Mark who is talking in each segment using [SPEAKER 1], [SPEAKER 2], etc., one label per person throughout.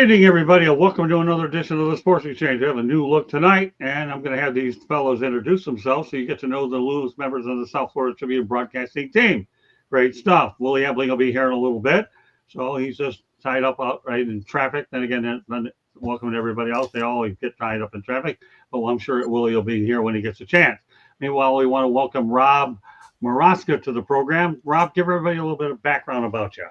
[SPEAKER 1] evening, everybody, and welcome to another edition of the Sports Exchange. We have a new look tonight, and I'm going to have these fellows introduce themselves so you get to know the newest members of the South Florida Tribune broadcasting team. Great stuff. Willie Ebling will be here in a little bit, so he's just tied up out right in traffic. Then again, welcome to everybody else. They always get tied up in traffic, but I'm sure Willie will be here when he gets a chance. Meanwhile, we want to welcome Rob Maraska to the program. Rob, give everybody a little bit of background about you.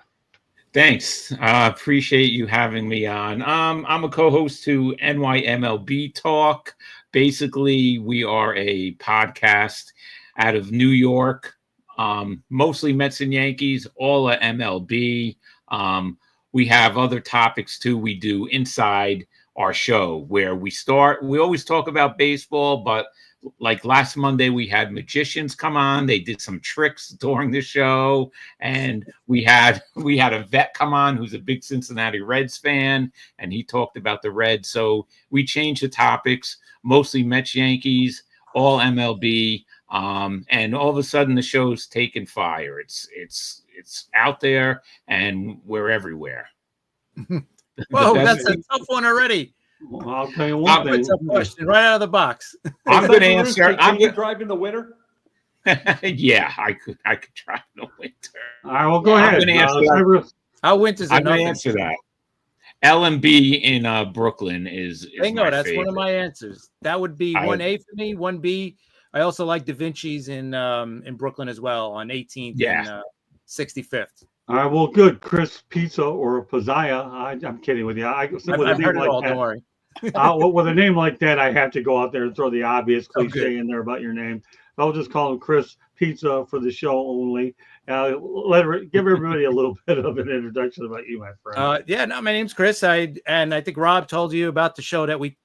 [SPEAKER 2] Thanks. Appreciate you having me on. I'm a co-host to NYMLB Talk. Basically, we are a podcast out of New York, mostly Mets and Yankees, all at MLB. We have other topics too we do inside our show where we always talk about baseball, but like last Monday, we had magicians come on. They did some tricks during the show, and we had a vet come on who's a big Cincinnati Reds fan, and he talked about the Reds. So we changed the topics, mostly Mets, Yankees, all MLB, and all of a sudden the show's taken fire. It's out there, and we're everywhere.
[SPEAKER 3] Whoa, that's a tough one already.
[SPEAKER 1] Well, I'll tell you one thing.
[SPEAKER 3] That's a question right out of the box.
[SPEAKER 2] I'm going to answer.
[SPEAKER 4] Can you drive in the winter?
[SPEAKER 2] Yeah, I could drive in the winter.
[SPEAKER 1] All right, well, go ahead.
[SPEAKER 2] I'm going to answer that.
[SPEAKER 3] Our winters are
[SPEAKER 2] I'm going to answer that. LMB in Brooklyn is
[SPEAKER 3] Bingo, that's
[SPEAKER 2] favorite.
[SPEAKER 3] one of my answers. That would be 1A for me. 1B, I also like Da Vinci's in Brooklyn as well on 18th and 65th.
[SPEAKER 1] All right, well, good. Chris Pizza or Pizzaya. I'm kidding with you.
[SPEAKER 3] I've heard it all. Don't worry.
[SPEAKER 1] With a name like that, I have to go out there and throw the obvious cliche in there about your name. I'll just call him Chris Pizza for the show only. Give everybody a little bit of an introduction about you, my friend.
[SPEAKER 3] My name's Chris. I think Rob told you about the show that we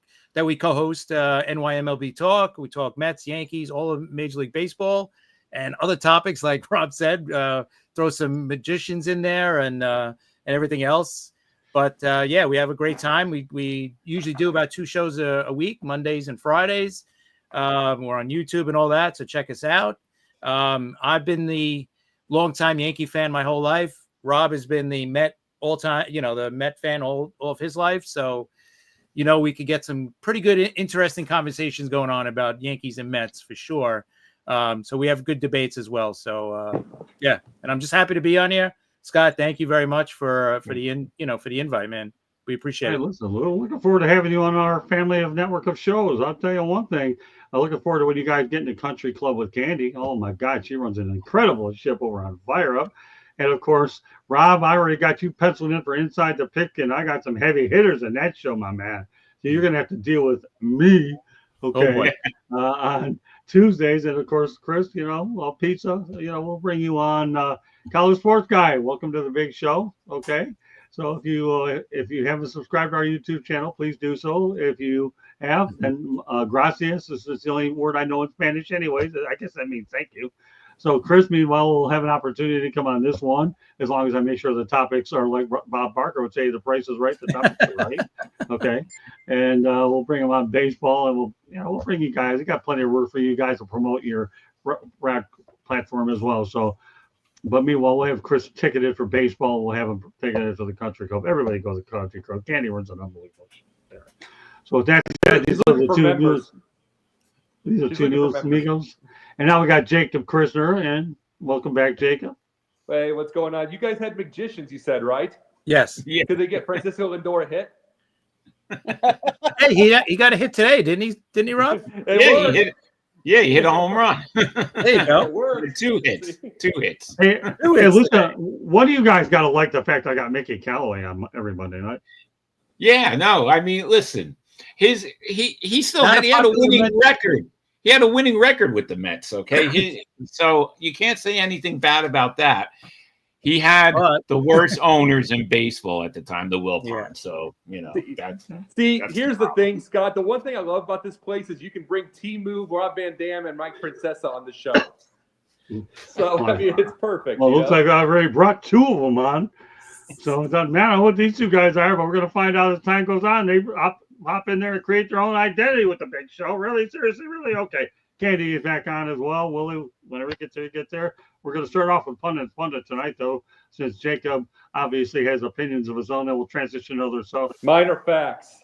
[SPEAKER 3] co-host, NYMLB Talk. We talk Mets, Yankees, all of Major League Baseball, and other topics like Rob said. Throw some magicians in there and everything else. But we have a great time. We usually do about 2 shows a week, Mondays and Fridays. We're on YouTube and all that, so check us out. I've been the longtime Yankee fan my whole life. Rob has been the Met the Met fan all of his life. So, we could get some pretty good, interesting conversations going on about Yankees and Mets for sure. So we have good debates as well. So and I'm just happy to be on here. Scott, thank you very much for the invite, man. We appreciate it.
[SPEAKER 1] Listen, we're looking forward to having you on our family of network of shows. I'll tell you one thing. I'm looking forward to when you guys get in the country club with Candy. Oh my God, she runs an incredible ship over on Fire Up. And of course, Rob, I already got you penciled in for Inside the Pick, and I got some heavy hitters in that show, my man. So you're gonna have to deal with me, okay, on Tuesdays. And of course, Chris, pizza, we'll bring you on. College Sports Guy, welcome to the big show. Okay, so if you haven't subscribed to our YouTube channel, please do so. If you have, and gracias, this is the only word I know in Spanish anyways. I guess that means thank you. So Chris, meanwhile, will have an opportunity to come on this one, as long as I make sure the topics are like Bob Barker would say, the price is right, the topics are right. Okay, and we'll bring them on baseball, and we'll bring you guys. We got plenty of work for you guys to promote your rap platform as well. So, but meanwhile, we'll have Chris ticketed for baseball. We'll have him ticketed for the Country Club. Everybody goes to the Country Club. Candy runs an unbelievable there. So with that said, these are the two news amigos. And now we got Jacob Christner, and welcome back, Jacob.
[SPEAKER 4] Hey, what's going on? You guys had magicians, you said, right?
[SPEAKER 3] Yes.
[SPEAKER 2] Yeah.
[SPEAKER 4] Did they get Francisco Lindor a hit?
[SPEAKER 3] Hey, he got a hit today, didn't he? Didn't he, Rob?
[SPEAKER 2] He hit a home run.
[SPEAKER 3] There you go.
[SPEAKER 2] 2 hits. 2 hits.
[SPEAKER 1] Hey, listen, what do you guys got to like the fact I got Mickey Callaway on every Monday night?
[SPEAKER 2] Yeah, no, I mean, listen, he still had a winning record. He had a winning record with the Mets, okay? So you can't say anything bad about that. He had the worst owners in baseball at the time, the Wilpon. So,
[SPEAKER 4] here's the thing, Scott. The one thing I love about this place is you can bring T-Move, Rob Van Dam, and Mike Francesa on the show. So, I mean, it's perfect.
[SPEAKER 1] Well, it looks like I already brought 2 of them on. So it doesn't matter what these 2 guys are, but we're going to find out as time goes on. They hop in there and create their own identity with the big show. Really, seriously, really? Okay. Candy is back on as well. Willie whenever he gets there. We're going to start off with pundit tonight, though, since Jacob obviously has opinions of his own. Then we'll transition to other stuff.
[SPEAKER 4] Minor facts.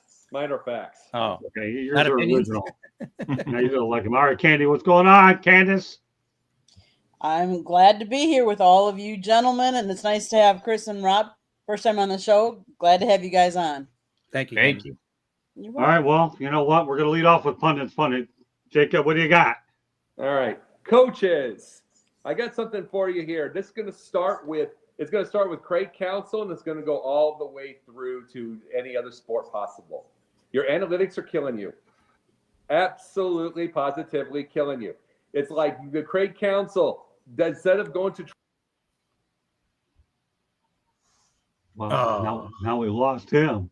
[SPEAKER 3] Oh,
[SPEAKER 1] Okay, yours
[SPEAKER 3] not
[SPEAKER 1] are
[SPEAKER 3] opinions?
[SPEAKER 1] original. Now you're gonna like him. All right, Candy, what's going on, Candace?
[SPEAKER 5] I'm glad to be here with all of you gentlemen, and it's nice to have Chris and Rob. First time on the show. Glad to have you guys on.
[SPEAKER 3] thank you.
[SPEAKER 2] Thank you.
[SPEAKER 5] You're
[SPEAKER 1] All right, well, you know what? We're gonna lead off with pundit. Jacob, what do you got?
[SPEAKER 4] All right, coaches. I got something for you here. This is going to start with Craig Counsell, and it's going to go all the way through to any other sport possible. Your analytics are killing you. Absolutely, positively killing you. It's like the Craig Counsell, instead of going to
[SPEAKER 1] Well, now we lost him.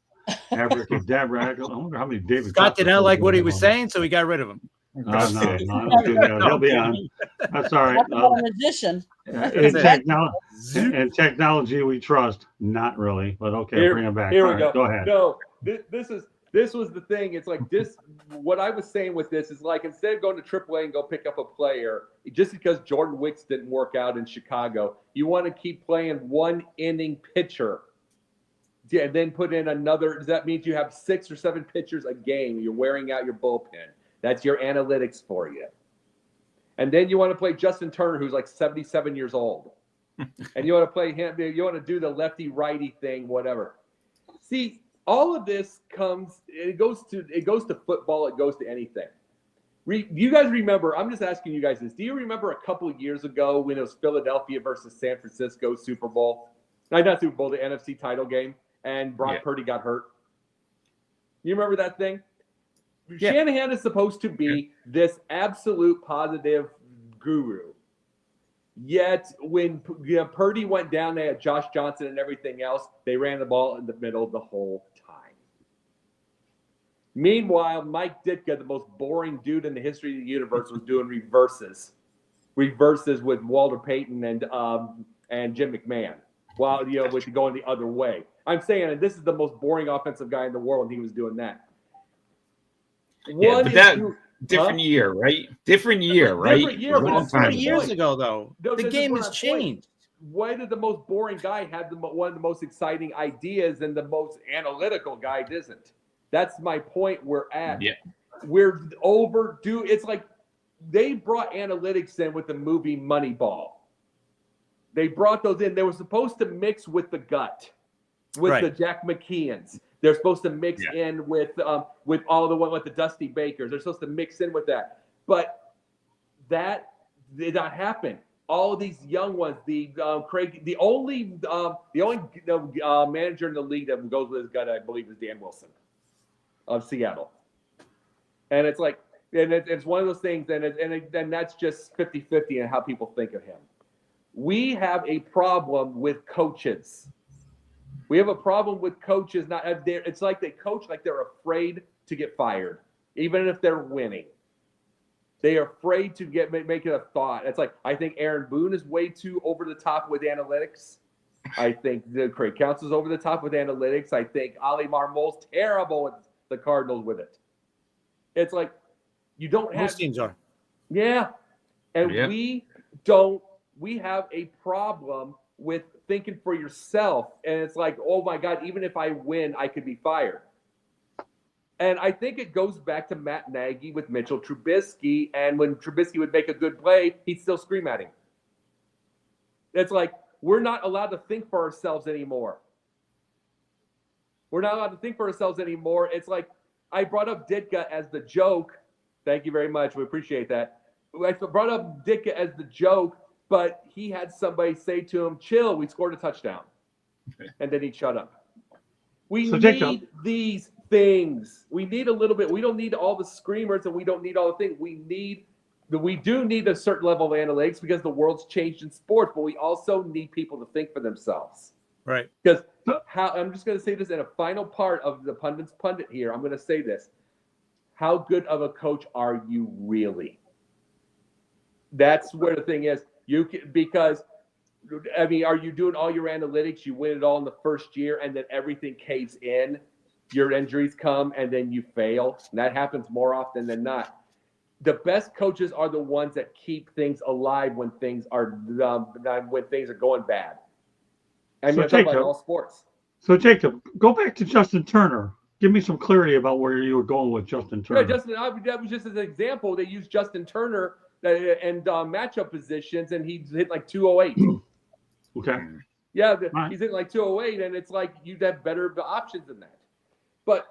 [SPEAKER 1] Abracadabra. I wonder how many David
[SPEAKER 3] Scott did not like what he was
[SPEAKER 1] on.
[SPEAKER 3] saying, so he got rid of him.
[SPEAKER 1] No, I don't do that. He'll be on. That's all right.
[SPEAKER 5] Talk about a magician.
[SPEAKER 1] In technology, we trust. Not really, but okay, bring him back.
[SPEAKER 4] Here
[SPEAKER 1] All
[SPEAKER 4] we
[SPEAKER 1] right,
[SPEAKER 4] go.
[SPEAKER 1] Go ahead.
[SPEAKER 4] No, this was the thing. It's like this. What I was saying with this is like instead of going to AAA and go pick up a player, just because Jordan Wicks didn't work out in Chicago, you want to keep playing one inning pitcher. Yeah, and then put in another. That means you have 6 or 7 pitchers a game. You're wearing out your bullpen. That's your analytics for you. And then you want to play Justin Turner, who's like 77 years old. And you want to play him. You want to do the lefty-righty thing, whatever. See, all of this goes to football. It goes to anything. You guys remember, I'm just asking you guys this. Do you remember a couple of years ago when it was Philadelphia versus San Francisco Super Bowl? Not Super Bowl, the NFC title game, and Brock Purdy got hurt? You remember that thing? Yeah. Shanahan is supposed to be this absolute positive guru. Yet when Purdy went down, they had Josh Johnson and everything else. They ran the ball in the middle the whole time. Meanwhile, Mike Ditka, the most boring dude in the history of the universe, was doing reverses with Walter Payton and Jim McMahon, while with going the other way. I'm saying, and this is the most boring offensive guy in the world, and he was doing that.
[SPEAKER 2] Different year, right? Different year, right?
[SPEAKER 3] Different year, but 30 years ago, though. The game has changed.
[SPEAKER 4] Why did the most boring guy have one of the most exciting ideas and the most analytical guy doesn't? That's my point we're at.
[SPEAKER 2] Yeah.
[SPEAKER 4] We're overdue. It's like they brought analytics in with the movie Moneyball. They brought those in. They were supposed to mix with the gut, with the Jack McKeons. They're supposed to mix in with all the one with the Dusty Bakers. They're supposed to mix in with that, but that did not happen. All of these young ones, Craig, the only manager in the league that goes with his gut, I believe, is Dan Wilson of Seattle. And it's like, and it's one of those things, and that's just 50-50 in how people think of him. We have a problem with coaches. We have a problem with coaches. It's like they coach like they're afraid to get fired, even if they're winning. They are afraid to make it a thought. It's like, I think Aaron Boone is way too over the top with analytics. I think Craig Counsell's over the top with analytics. I think Ali Marmol's terrible with the Cardinals with it. It's like you don't have.
[SPEAKER 3] Most teams are.
[SPEAKER 4] Yeah, and we have a problem with thinking for yourself, and it's like, oh my God, even if I win, I could be fired. And I think it goes back to Matt Nagy with Mitchell Trubisky, and when Trubisky would make a good play, he'd still scream at him. It's like, we're not allowed to think for ourselves anymore. We're not allowed to think for ourselves anymore. It's like, I brought up Ditka as the joke. Thank you very much. We appreciate that. I brought up Ditka as the joke, but he had somebody say to him, chill, we scored a touchdown. And then he'd shut up. We need these things. We need a little bit. We don't need all the screamers, and we don't need all the things. We do need a certain level of analytics because the world's changed in sports, but we also need people to think for themselves.
[SPEAKER 3] Right.
[SPEAKER 4] Because I'm just going to say this in a final part of the pundit's pundit here. I'm going to say this. How good of a coach are you really? That's where the thing is. Because are you doing all your analytics? You win it all in the first year, and then everything caves in. Your injuries come, and then you fail. And that happens more often than not. the best coaches are the ones that keep things alive when things are going bad. I mean,
[SPEAKER 1] So
[SPEAKER 4] I'm talking about
[SPEAKER 1] Jacob,
[SPEAKER 4] all sports.
[SPEAKER 1] So Jacob, go back to Justin Turner. Give me some clarity about where you were going with Justin Turner.
[SPEAKER 4] Yeah, that was just as an example. They used Justin Turner and matchup positions, and he's hit like 208.
[SPEAKER 1] Okay.
[SPEAKER 4] Yeah,
[SPEAKER 1] Right.
[SPEAKER 4] he's hit like 208, and it's like you'd have better options than that. But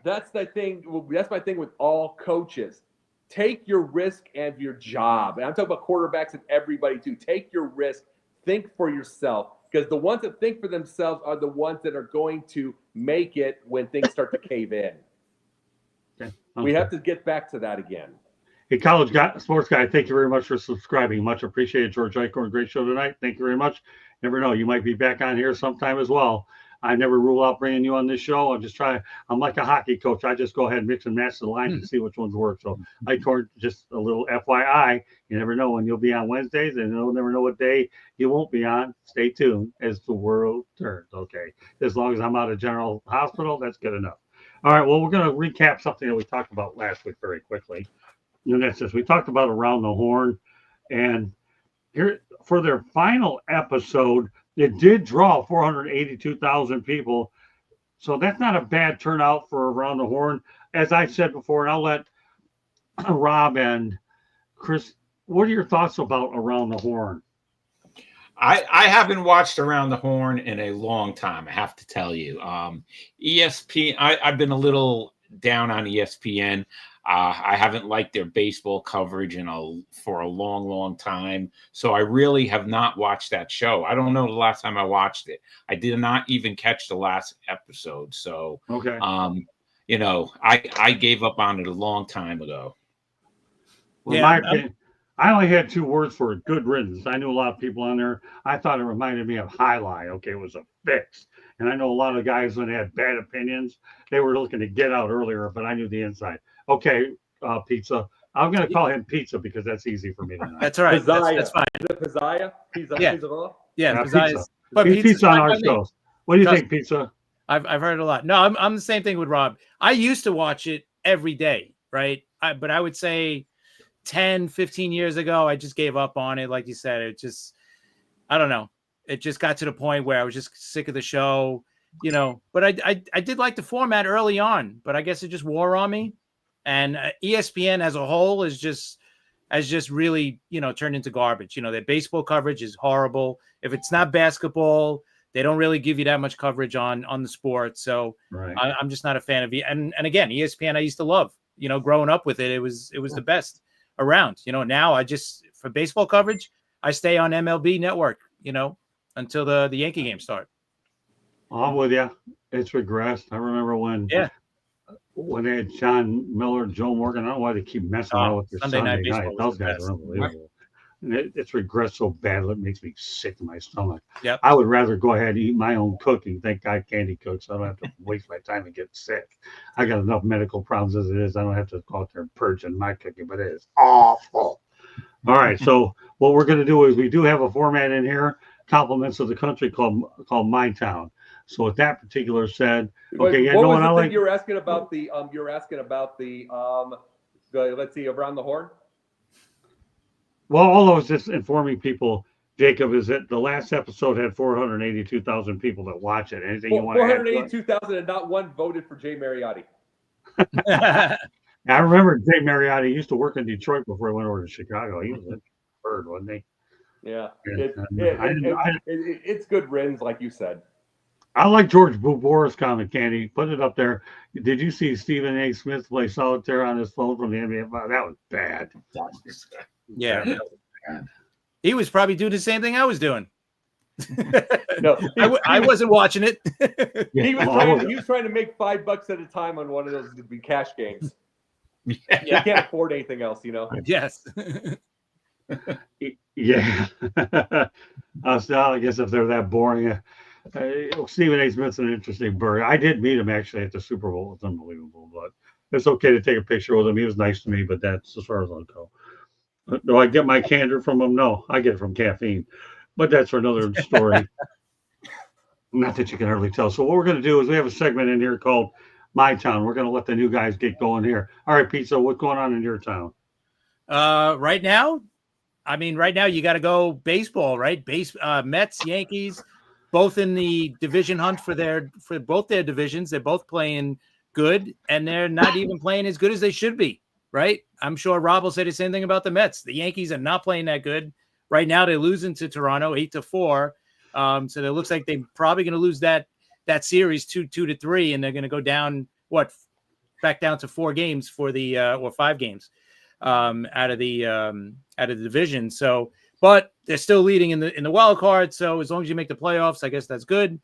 [SPEAKER 4] that's the thing. That's my thing with all coaches. Take your risk and your job. And I'm talking about quarterbacks and everybody too. Take your risk. Think for yourself. Because the ones that think for themselves are the ones that are going to make it when things start to cave in.
[SPEAKER 1] Okay.
[SPEAKER 4] We have to get back to that again.
[SPEAKER 1] Hey, sports guy, thank you very much for subscribing. Much appreciated, George Eichhorn. Great show tonight. Thank you very much. Never know, you might be back on here sometime as well. I never rule out bringing you on this show. I'm like a hockey coach. I just go ahead and mix and match the lines and see which ones work. So Eichhorn, just a little FYI, you never know when you'll be on Wednesdays, and you'll never know what day you won't be on. Stay tuned as the world turns. Okay. As long as I'm out of General Hospital, that's good enough. All right. Well, we're going to recap something that we talked about last week very quickly. And that's this. We talked about Around the Horn, and here for their final episode, it did draw 482,000 people. So that's not a bad turnout for Around the Horn. As I said before, and I'll let Rob and Chris, what are your thoughts about Around the Horn?
[SPEAKER 2] I haven't watched Around the Horn in a long time, I have to tell you. ESPN, I've been a little down on ESPN. I haven't liked their baseball coverage for a long, long time. So I really have not watched that show. I don't know the last time I watched it. I did not even catch the last episode. So,
[SPEAKER 1] okay.
[SPEAKER 2] I gave up on it a long time ago.
[SPEAKER 1] Well, my opinion, I only had 2 words for it: good riddance. I knew a lot of people on there. I thought it reminded me of Highlight. Okay, it was a fix. And I know a lot of guys, when they had bad opinions, they were looking to get out earlier, but I knew the inside. Okay, Pizza. I'm going to call him Pizza because that's easy for me tonight.
[SPEAKER 3] That's all right. That's fine.
[SPEAKER 4] Is it Pizzaya? Pizza.
[SPEAKER 3] Yeah.
[SPEAKER 4] Pizza.
[SPEAKER 3] Yeah,
[SPEAKER 1] Pizza.
[SPEAKER 3] But
[SPEAKER 1] Pizza on our shows. What do you think, Pizza?
[SPEAKER 3] I've heard a lot. No, I'm the same thing with Rob. I used to watch it every day, right? But I would say 10, 15 years ago, I just gave up on it. Like you said, I don't know. It just got to the point where I was just sick of the show, but I did like the format early on, but I guess it just wore on me. And ESPN as a whole has just really, turned into garbage. Their baseball coverage is horrible. If it's not basketball, they don't really give you that much coverage on the sport. So
[SPEAKER 1] right.
[SPEAKER 3] I'm just not a fan of it. And again, ESPN I used to love, growing up with it. It was the best around. Now for baseball coverage, I stay on MLB Network, until the Yankee games start.
[SPEAKER 1] I'm with you. It's regressed. I remember when they had John Miller, Joe Morgan. I don't know why they keep messing around with their Sunday night. Those guys are unbelievable. And it's regressed so badly, it makes me sick to my stomach.
[SPEAKER 3] Yep.
[SPEAKER 1] I would rather go ahead and eat my own cooking. Thank God Candy cooks. So I don't have to waste my time and get sick. I got enough medical problems as it is. I don't have to go out there and purge in my cooking, but it is awful. All right. So what we're going to do is we do have a format in here, compliments of the country called My Town. So with that particular said, okay,
[SPEAKER 4] what was the thing you were asking about the let's see, Around the Horn?
[SPEAKER 1] Well, all I was just informing people, Jacob, is that the last episode had 482,000 people that watch it. Anything you want to add?
[SPEAKER 4] 482,000 and not one voted for Jay Mariotti.
[SPEAKER 1] I remember Jay Mariotti used to work in Detroit before he went over to Chicago. He was a bird, wasn't he?
[SPEAKER 4] Yeah. It's good riddance, like you said.
[SPEAKER 1] I like George Bubora's comment, Candy. Put it up there. Did you see Stephen A. Smith play solitaire on his phone from the NBA? That was bad.
[SPEAKER 3] Yeah. He was probably doing the same thing I was doing.
[SPEAKER 4] No,
[SPEAKER 3] I wasn't watching it.
[SPEAKER 4] He was trying to make $5 at a time on one of those cash games. You can't afford anything else,
[SPEAKER 3] Yes.
[SPEAKER 1] Yeah. I guess if they're that boring. Stephen A. Smith's an interesting bird. I did meet him actually at the Super Bowl. It's unbelievable, but it's okay to take a picture with him. He was nice to me, but that's as far as I'll go. Do I get my candor from him? No, I get it from caffeine, but that's for another story. Not that you can hardly tell. So what we're going to do is we have a segment in here called My Town. We're going to let the new guys get going here. All right, Pizza, what's going on in your town?
[SPEAKER 3] Right now, I mean, right now you got to go baseball, right? Mets, Yankees, both in the division hunt for both their divisions. They're both playing good, and they're not even playing as good as they should be, right? I'm sure Rob will say the same thing about the Mets. The Yankees are not playing that good right now. They're losing to Toronto 8-4. So it looks like they're probably going to lose that series 2-3, and they're going to go down back down to 4 games for the or 5 games out of the division. So, but they're still leading in the wild card. So as long as you make the playoffs, I guess that's good.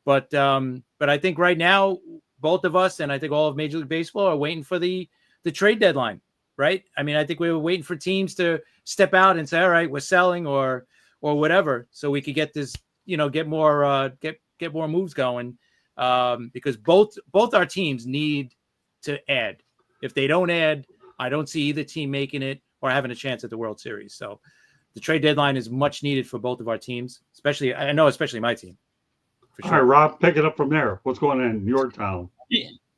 [SPEAKER 3] But I think right now, both of us and I think all of Major League Baseball are waiting for the trade deadline, right? I mean, I think we were waiting for teams to step out and say, all right, we're selling or whatever, so we could get this, get more moves going, because both our teams need to add. If they don't add, I don't see either team making it or having a chance at the World Series. So the trade deadline is much needed for both of our teams, especially my team. For sure.
[SPEAKER 1] All right, Rob, pick it up from there. What's going on in your town?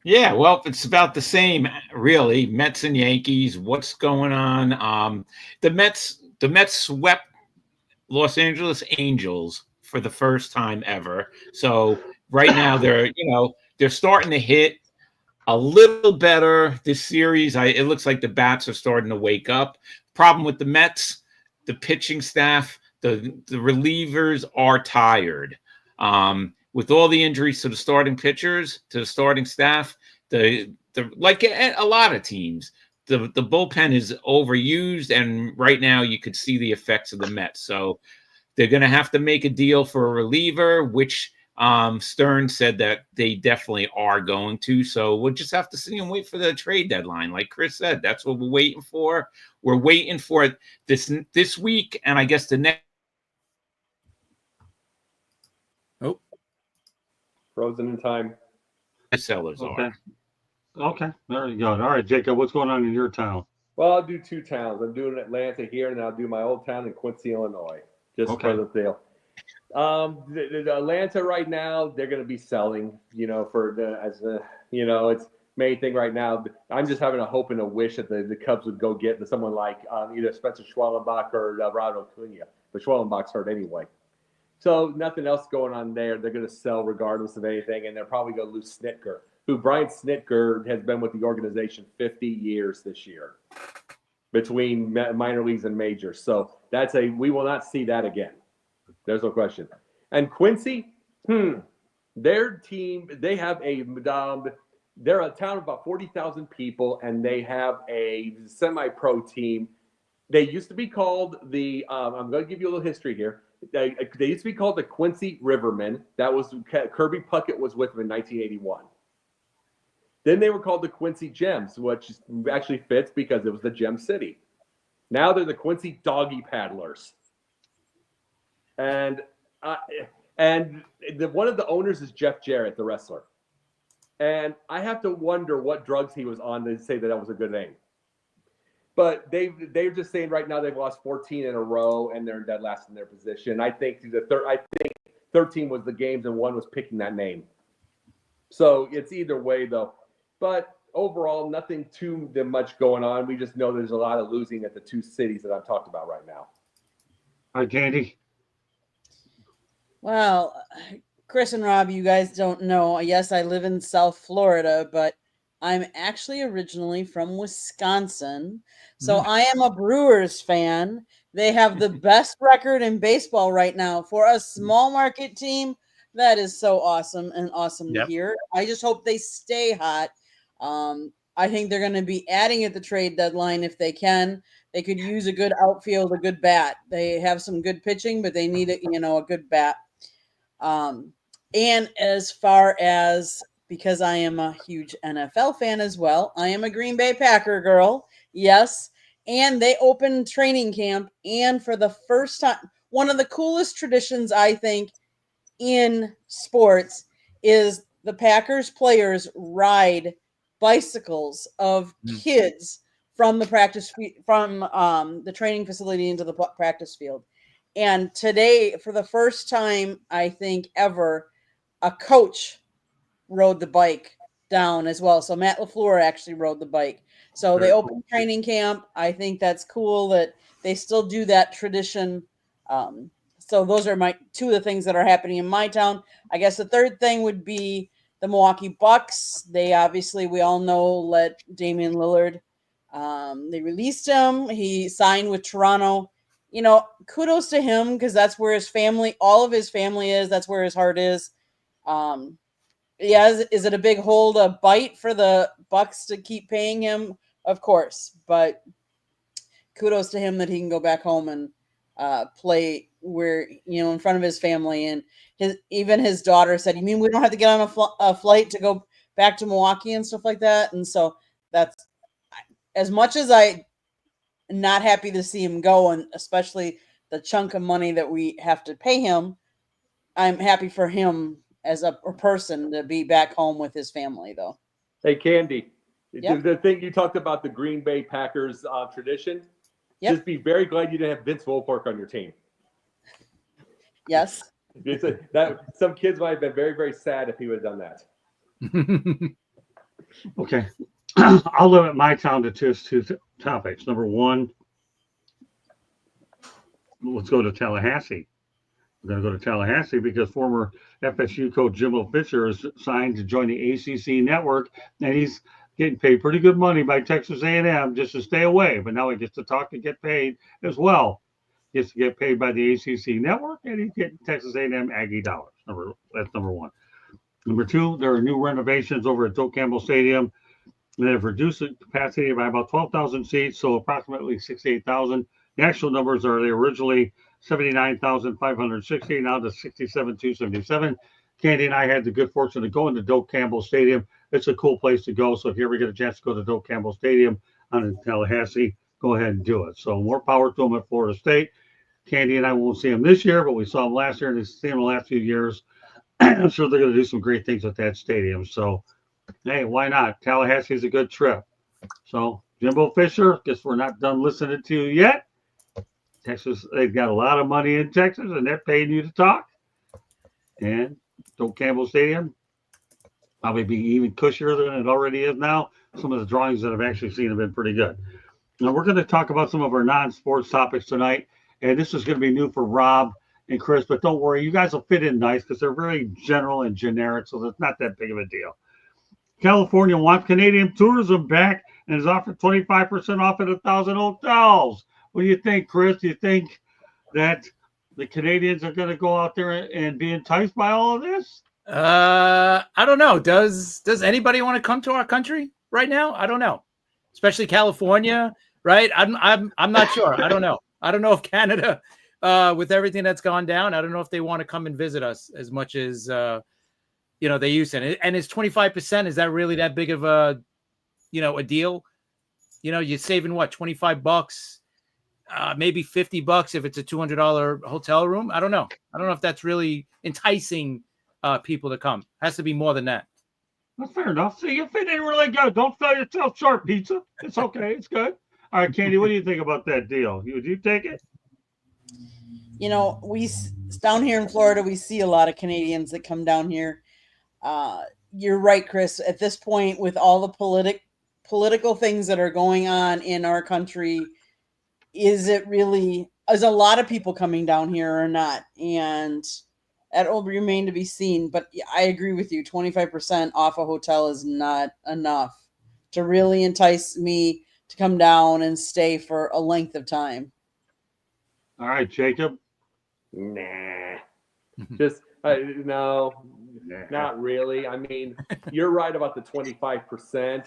[SPEAKER 2] Yeah, well, it's about the same, really. Mets and Yankees. What's going on? The Mets swept Los Angeles Angels for the first time ever. So right now they're starting to hit a little better this series. It looks like the bats are starting to wake up. Problem with the Mets, the pitching staff, the relievers are tired. With all the injuries to the starting pitchers, to the starting staff, like a lot of teams, the bullpen is overused, and right now you could see the effects of the Mets. So they're going to have to make a deal for a reliever, which Stern said that they definitely are going to. So we'll just have to see and wait for the trade deadline. Like Chris said, that's what we're waiting for. We're waiting for this week, and I guess the next.
[SPEAKER 3] Oh,
[SPEAKER 4] frozen in time.
[SPEAKER 2] The sellers are.
[SPEAKER 1] Okay, there you go. All right, Jacob, what's going on in your town?
[SPEAKER 4] Well, I'll do 2 towns. I'm doing Atlanta here, and I'll do my old town in Quincy, Illinois, just for the deal. The Atlanta right now, they're going to be selling, it's main thing right now. I'm just having a hope and a wish that the Cubs would go get someone like either Spencer Schwellenbach or Ronald Acuna, but Schwellenbach's hurt anyway. So nothing else going on there. They're going to sell regardless of anything, and they're probably going to lose Snitker, who Brian Snitker has been with the organization 50 years this year, between minor leagues and majors. So we will not see that again. There's no question. And Quincy, their team, they have they're a town of about 40,000 people, and they have a semi-pro team. They used to be called I'm going to give you a little history here. They used to be called the Quincy Rivermen. That was Kirby Puckett was with them in 1981. Then they were called the Quincy Gems, which actually fits because it was the Gem City. Now they're the Quincy Doggy Paddlers. And one of the owners is Jeff Jarrett, the wrestler. And I have to wonder what drugs he was on to say that was a good name. But they're just saying right now they've lost 14 in a row, and they're dead last in their position. I think 13 was the games, and 1 was picking that name. So it's either way, though. But overall, nothing too much going on. We just know there's a lot of losing at the 2 cities that I've talked about right now.
[SPEAKER 1] Hi, Candy.
[SPEAKER 5] Well, Chris and Rob, you guys don't know. Yes, I live in South Florida, but I'm actually originally from Wisconsin. So I am a Brewers fan. They have the best record in baseball right now for a small market team. That is so awesome and awesome to hear. I just hope they stay hot. I think they're going to be adding at the trade deadline if they can. They could use a good outfield, a good bat. They have some good pitching, but they need a good bat. And as far as, because I am a huge NFL fan as well, I am a Green Bay Packer girl. Yes. And they opened training camp. And for the first time, one of the coolest traditions, I think, in sports is the Packers players ride bicycles of kids from the the training facility into the practice field. And today, for the first time, I think ever, a coach rode the bike down as well. So Matt LaFleur actually rode the bike. So they
[SPEAKER 1] Very
[SPEAKER 5] opened training camp. I think that's cool that they still do that tradition. So those are my two of the things that are happening in my town. I guess the third thing would be the Milwaukee Bucks. They obviously, we all know, let Damian Lillard. They released him. He signed with Toronto. You know, kudos to him because that's where his family, all of his family is. That's where his heart is. Yeah, is it a big hole to bite for the Bucks to keep paying him? Of course, but kudos to him that he can go back home and play where, you know, in front of his family. And his daughter said, "You mean we don't have to get on a flight to go back to Milwaukee and stuff like that?" And so that's, as much as I'm not happy to see him go, and especially the chunk of money that we have to pay him, I'm happy for him as a person to be back home with his family, though.
[SPEAKER 4] Hey, Candy,
[SPEAKER 5] Yep.
[SPEAKER 4] the thing you talked about, the Green Bay Packers tradition,
[SPEAKER 5] Yep.
[SPEAKER 4] just be very glad you didn't have Vince Wilfork on your team.
[SPEAKER 5] Yes.
[SPEAKER 4] That some kids might have been very, very sad if he would have done that.
[SPEAKER 1] Okay. I'll limit my town to two topics. Number one, let's go to Tallahassee. We're going to go to Tallahassee because former FSU coach Jimbo Fisher is signed to join the ACC network, and he's getting paid pretty good money by Texas A&M just to stay away. But now he gets to talk and get paid as well. He gets to get paid by the ACC network, and he's getting Texas A&M Aggie dollars. That's number one. Number two, there are new renovations over at Doak Campbell Stadium. They have reduced the capacity by about 12,000 seats, so approximately 68,000. The actual numbers are they originally 79,560, now to 67,277. Candy and I had the good fortune to go into Doak Campbell Stadium. It's a cool place to go. So if you ever get a chance to go to Doak Campbell Stadium in Tallahassee, go ahead and do it. So more power to them at Florida State. Candy and I won't see him this year, but we saw him last year and we've seen him the last few years. I'm sure they're going to do some great things with that stadium. So, hey, why not? Tallahassee is a good trip. So, Jimbo Fisher, guess we're not done listening to you yet. Texas, they've got a lot of money in Texas, and they're paying you to talk. And Doak Campbell Stadium probably be even cushier than it already is now. Some of the drawings that I've actually seen have been pretty good. Now, we're going to talk about some of our non-sports topics tonight, and this is going to be new for Rob and Chris, but don't worry, you guys will fit in nice because they're very general and generic, so it's not that big of a deal. California wants Canadian tourism back and has offered 25% off at 1,000 hotels. What do you think, Chris? Do you think that the Canadians are going to go out there and be enticed by all of this?
[SPEAKER 3] I don't know. Does anybody want to come to our country right now? I don't know. Especially California, right? I'm not sure. I don't know. I don't know if Canada, with everything that's gone down, I don't know if they want to come and visit us as much as they used to. And is 25%, is that really that big of a deal? You're saving what, $25? Maybe $50 if it's a $200 hotel room. I don't know. I don't know if that's really enticing people to come. Has to be more than that.
[SPEAKER 1] That's fair enough. See, you fit in really good. Don't sell yourself short, pizza. It's okay. It's good. All right, Candy, what do you think about that deal? Would you take it?
[SPEAKER 5] We down here in Florida, we see a lot of Canadians that come down here. You're right, Chris. At this point, with all the political things that are going on in our country, is a lot of people coming down here or not? And that will remain to be seen. But I agree with you. 25% off a hotel is not enough to really entice me to come down and stay for a length of time.
[SPEAKER 1] All right, Jacob.
[SPEAKER 4] Nah. Just no, not really. I mean, you're right about the 25%.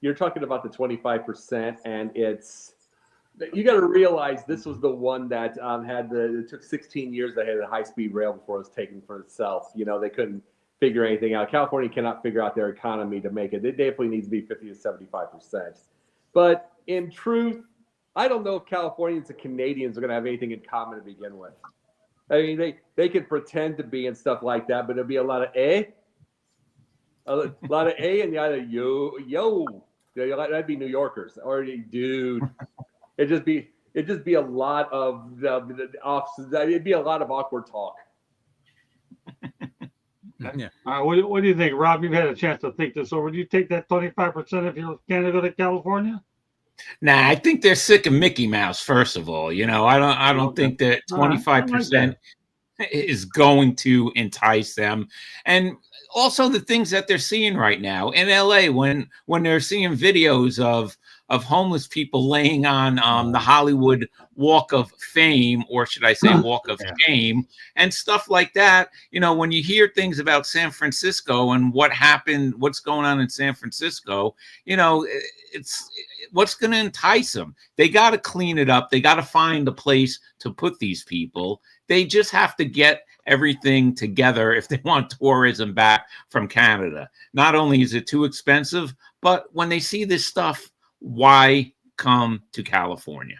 [SPEAKER 4] You're talking about the 25%, and you got to realize this was the one that it took 16 years to have the high-speed rail before it was taken for itself. They couldn't figure anything out. California cannot figure out their economy to make it. It definitely needs to be 50 to 75%. But in truth, I don't know if Californians and Canadians are going to have anything in common to begin with. I mean, they could pretend to be and stuff like that, but it'll be a lot of a lot of a, and the other yo. That'd be New Yorkers, or dude. It'd just be a lot of the offices. It'd be a lot of awkward talk.
[SPEAKER 3] Yeah.
[SPEAKER 1] All right, what do you think, Rob? You've had a chance to think this over. Do you take that 25% if you're Canada to California?
[SPEAKER 2] Nah, I think they're sick of Mickey Mouse. First of all, I don't
[SPEAKER 1] Okay.
[SPEAKER 2] think that
[SPEAKER 1] All right. I like
[SPEAKER 2] 25% is going to entice them. And also the things that they're seeing right now in LA when they're seeing videos of homeless people laying on the Hollywood Walk of Fame, or should I say Walk of
[SPEAKER 1] Yeah.
[SPEAKER 2] Shame, and stuff like that. When you hear things about San Francisco and what happened, what's going on in San Francisco, it's what's going to entice them. They got to clean it up. They got to find a place to put these people. They just have to get everything together if they want tourism back from Canada. Not only is it too expensive, but when they see this stuff, why come to California?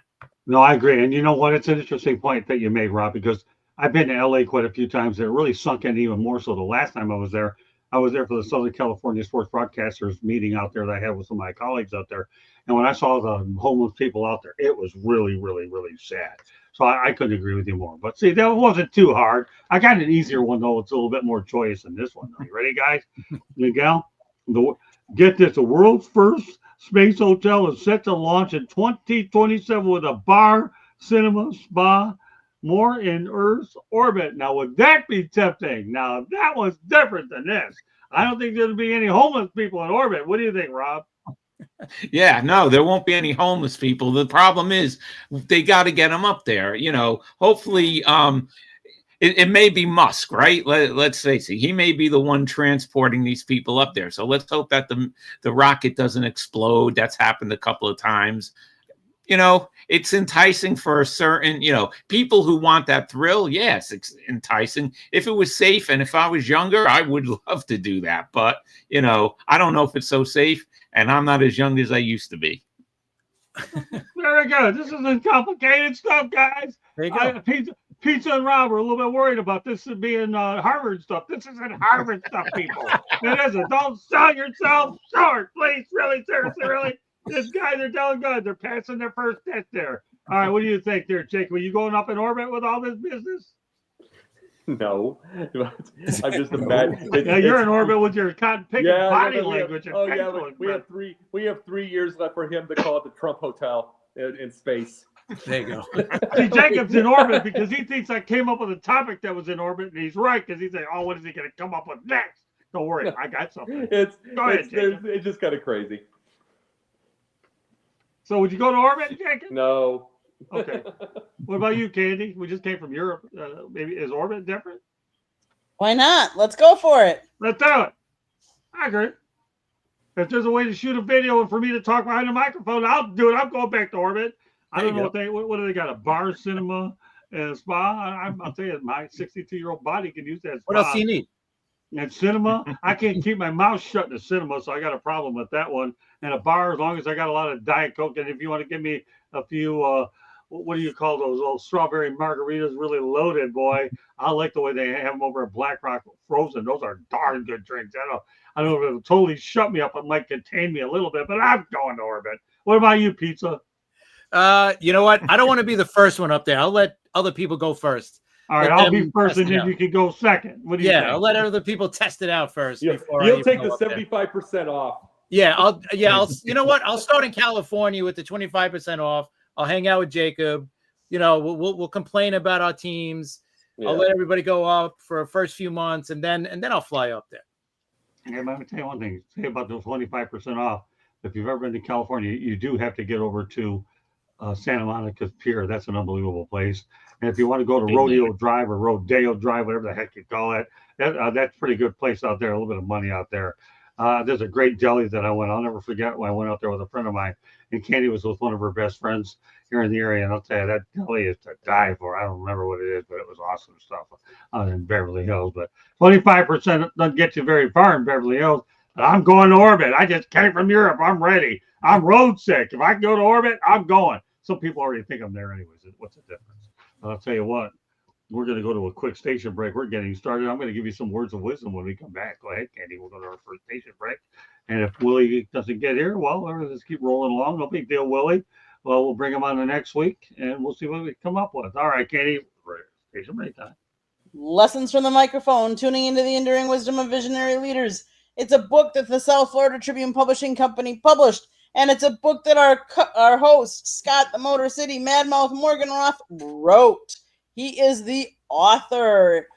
[SPEAKER 1] No, I agree. And you know what? It's an interesting point that you made, Rob, because I've been to LA quite a few times. It really sunk in even more so the last time I was there. I was there for the Southern California Sports Broadcasters meeting out there that I had with some of my colleagues out there. And when I saw the homeless people out there, it was really, really, really sad. So I couldn't agree with you more. But see, that wasn't too hard. I got an easier one, though. It's a little bit more joyous than this one. Are you ready, guys? Miguel, get this. The world's first space hotel is set to launch in 2027 with a bar, cinema, spa, more in Earth's orbit. Now, would that be tempting? Now, that was different than this. I don't think there'll be any homeless people in orbit. What do you think, Rob?
[SPEAKER 2] Yeah, no, there won't be any homeless people. The problem is they got to get them up there. Hopefully, it may be Musk, right? Let's face it, he may be the one transporting these people up there. So let's hope that the rocket doesn't explode. That's happened a couple of times. It's enticing for a certain, people who want that thrill. Yes, it's enticing. If it was safe and if I was younger, I would love to do that. But, I don't know if it's so safe, and I'm not as young as I used to be.
[SPEAKER 1] Very good. This isn't complicated stuff, guys.
[SPEAKER 3] There you go.
[SPEAKER 1] Pizza and Rob are a little bit worried about this being Harvard stuff. This isn't Harvard stuff, people. It isn't. Don't sell yourself short, please. Really, seriously, really. This guy, they're doing good. They're passing their first test there. All right, what do you think there, Jake? Were you going up in orbit with all this business?
[SPEAKER 4] No, I'm just imagining.
[SPEAKER 1] Yeah, you're in orbit with your cotton picking body language.
[SPEAKER 4] We have 3 years left for him to call it the Trump Hotel in space.
[SPEAKER 3] There you go.
[SPEAKER 1] See, Jacob's in orbit because he thinks I came up with a topic that was in orbit, and he's right because he's like, "Oh, what is he going to come up with next?" Don't worry, I got something.
[SPEAKER 4] It's just kind of crazy.
[SPEAKER 1] So, would you go to orbit, Jacob?
[SPEAKER 4] No.
[SPEAKER 1] Okay. What about you, Candy? We just came from Europe. Maybe is orbit different?
[SPEAKER 5] Why not? Let's go for it.
[SPEAKER 1] Let's do it. I agree. If there's a way to shoot a video and for me to talk behind the microphone, I'll do it. I'm going back to orbit. I don't know what do they got? A bar, cinema, and a spa? I'll tell you, my 62-year-old body can use that spa.
[SPEAKER 3] What else do you need?
[SPEAKER 1] And cinema, I can't keep my mouth shut in the cinema, so I got a problem with that one. And a bar, as long as I got a lot of Diet Coke, and if you want to give me a few, what do you call those old strawberry margaritas, really loaded, boy. I like the way they have them over at Black Rock Frozen. Those are darn good drinks. I don't know if it'll totally shut me up. It might contain me a little bit, but I'm going to orbit. What about you, Pizza?
[SPEAKER 3] You know what? I don't want to be the first one up there. I'll let other people go first.
[SPEAKER 1] All right, I'll be first, and then you can go second. What do you think?
[SPEAKER 3] I'll let other people test it out first.
[SPEAKER 4] You'll take the 75% off.
[SPEAKER 3] I'll you know what? I'll start in California with the 25% off. I'll hang out with Jacob. We'll complain about our teams. Yeah. I'll let everybody go up for the first few months, and then I'll fly up there.
[SPEAKER 1] And let me tell you one thing. Say about those 25% off. If you've ever been to California, you do have to get over to Santa Monica Pier. That's an unbelievable place. And if you want to go to Rodeo Drive or Rodeo Drive, whatever the heck you call it, that's a pretty good place out there. A little bit of money out there. There's a great deli that I went. I'll never forget when I went out there with a friend of mine, and Candy was with one of her best friends here in the area. And I'll tell you, that deli is to die for. I don't remember what it is, but it was awesome stuff in Beverly Hills. But 25% doesn't get you very far in Beverly Hills. But I'm going to orbit. I just came from Europe. I'm ready. I'm road sick. If I can go to orbit, I'm going. Some people already think I'm there anyways. What's the difference? I'll tell you what. We're going to go to a quick station break. We're getting started. I'm going to give you some words of wisdom when we come back. Go ahead, Candy. We'll go to our first station break. And if Willie doesn't get here, well, let's keep rolling along. No big deal, Willie. Well, we'll bring him on the next week, and we'll see what we come up with. All right, Candy. Station break time.
[SPEAKER 5] Lessons from the Microphone, Tuning into the Enduring Wisdom of Visionary Leaders. It's a book that the South Florida Tribune Publishing Company published, and it's a book that our host, Scott the Motor City Madmouth Morganroth, wrote. He is the author.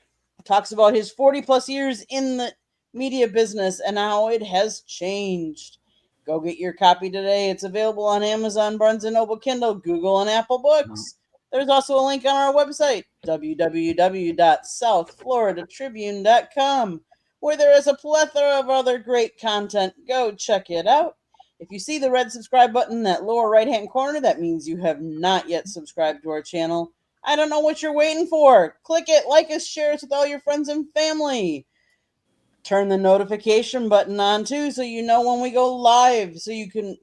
[SPEAKER 5] Talks about his 40-plus years in the media business and how it has changed. Go get your copy today. It's available on Amazon, Barnes & Noble, Kindle, Google, and Apple Books. There's also a link on our website, www.southfloridatribune.com, where there is a plethora of other great content. Go check it out. If you see the red subscribe button in that lower right-hand corner, that means you have not yet subscribed to our channel. I don't know what you're waiting for. Click it, like us, share us with all your friends and family. Turn the notification button on too, so you know when we go live, so you can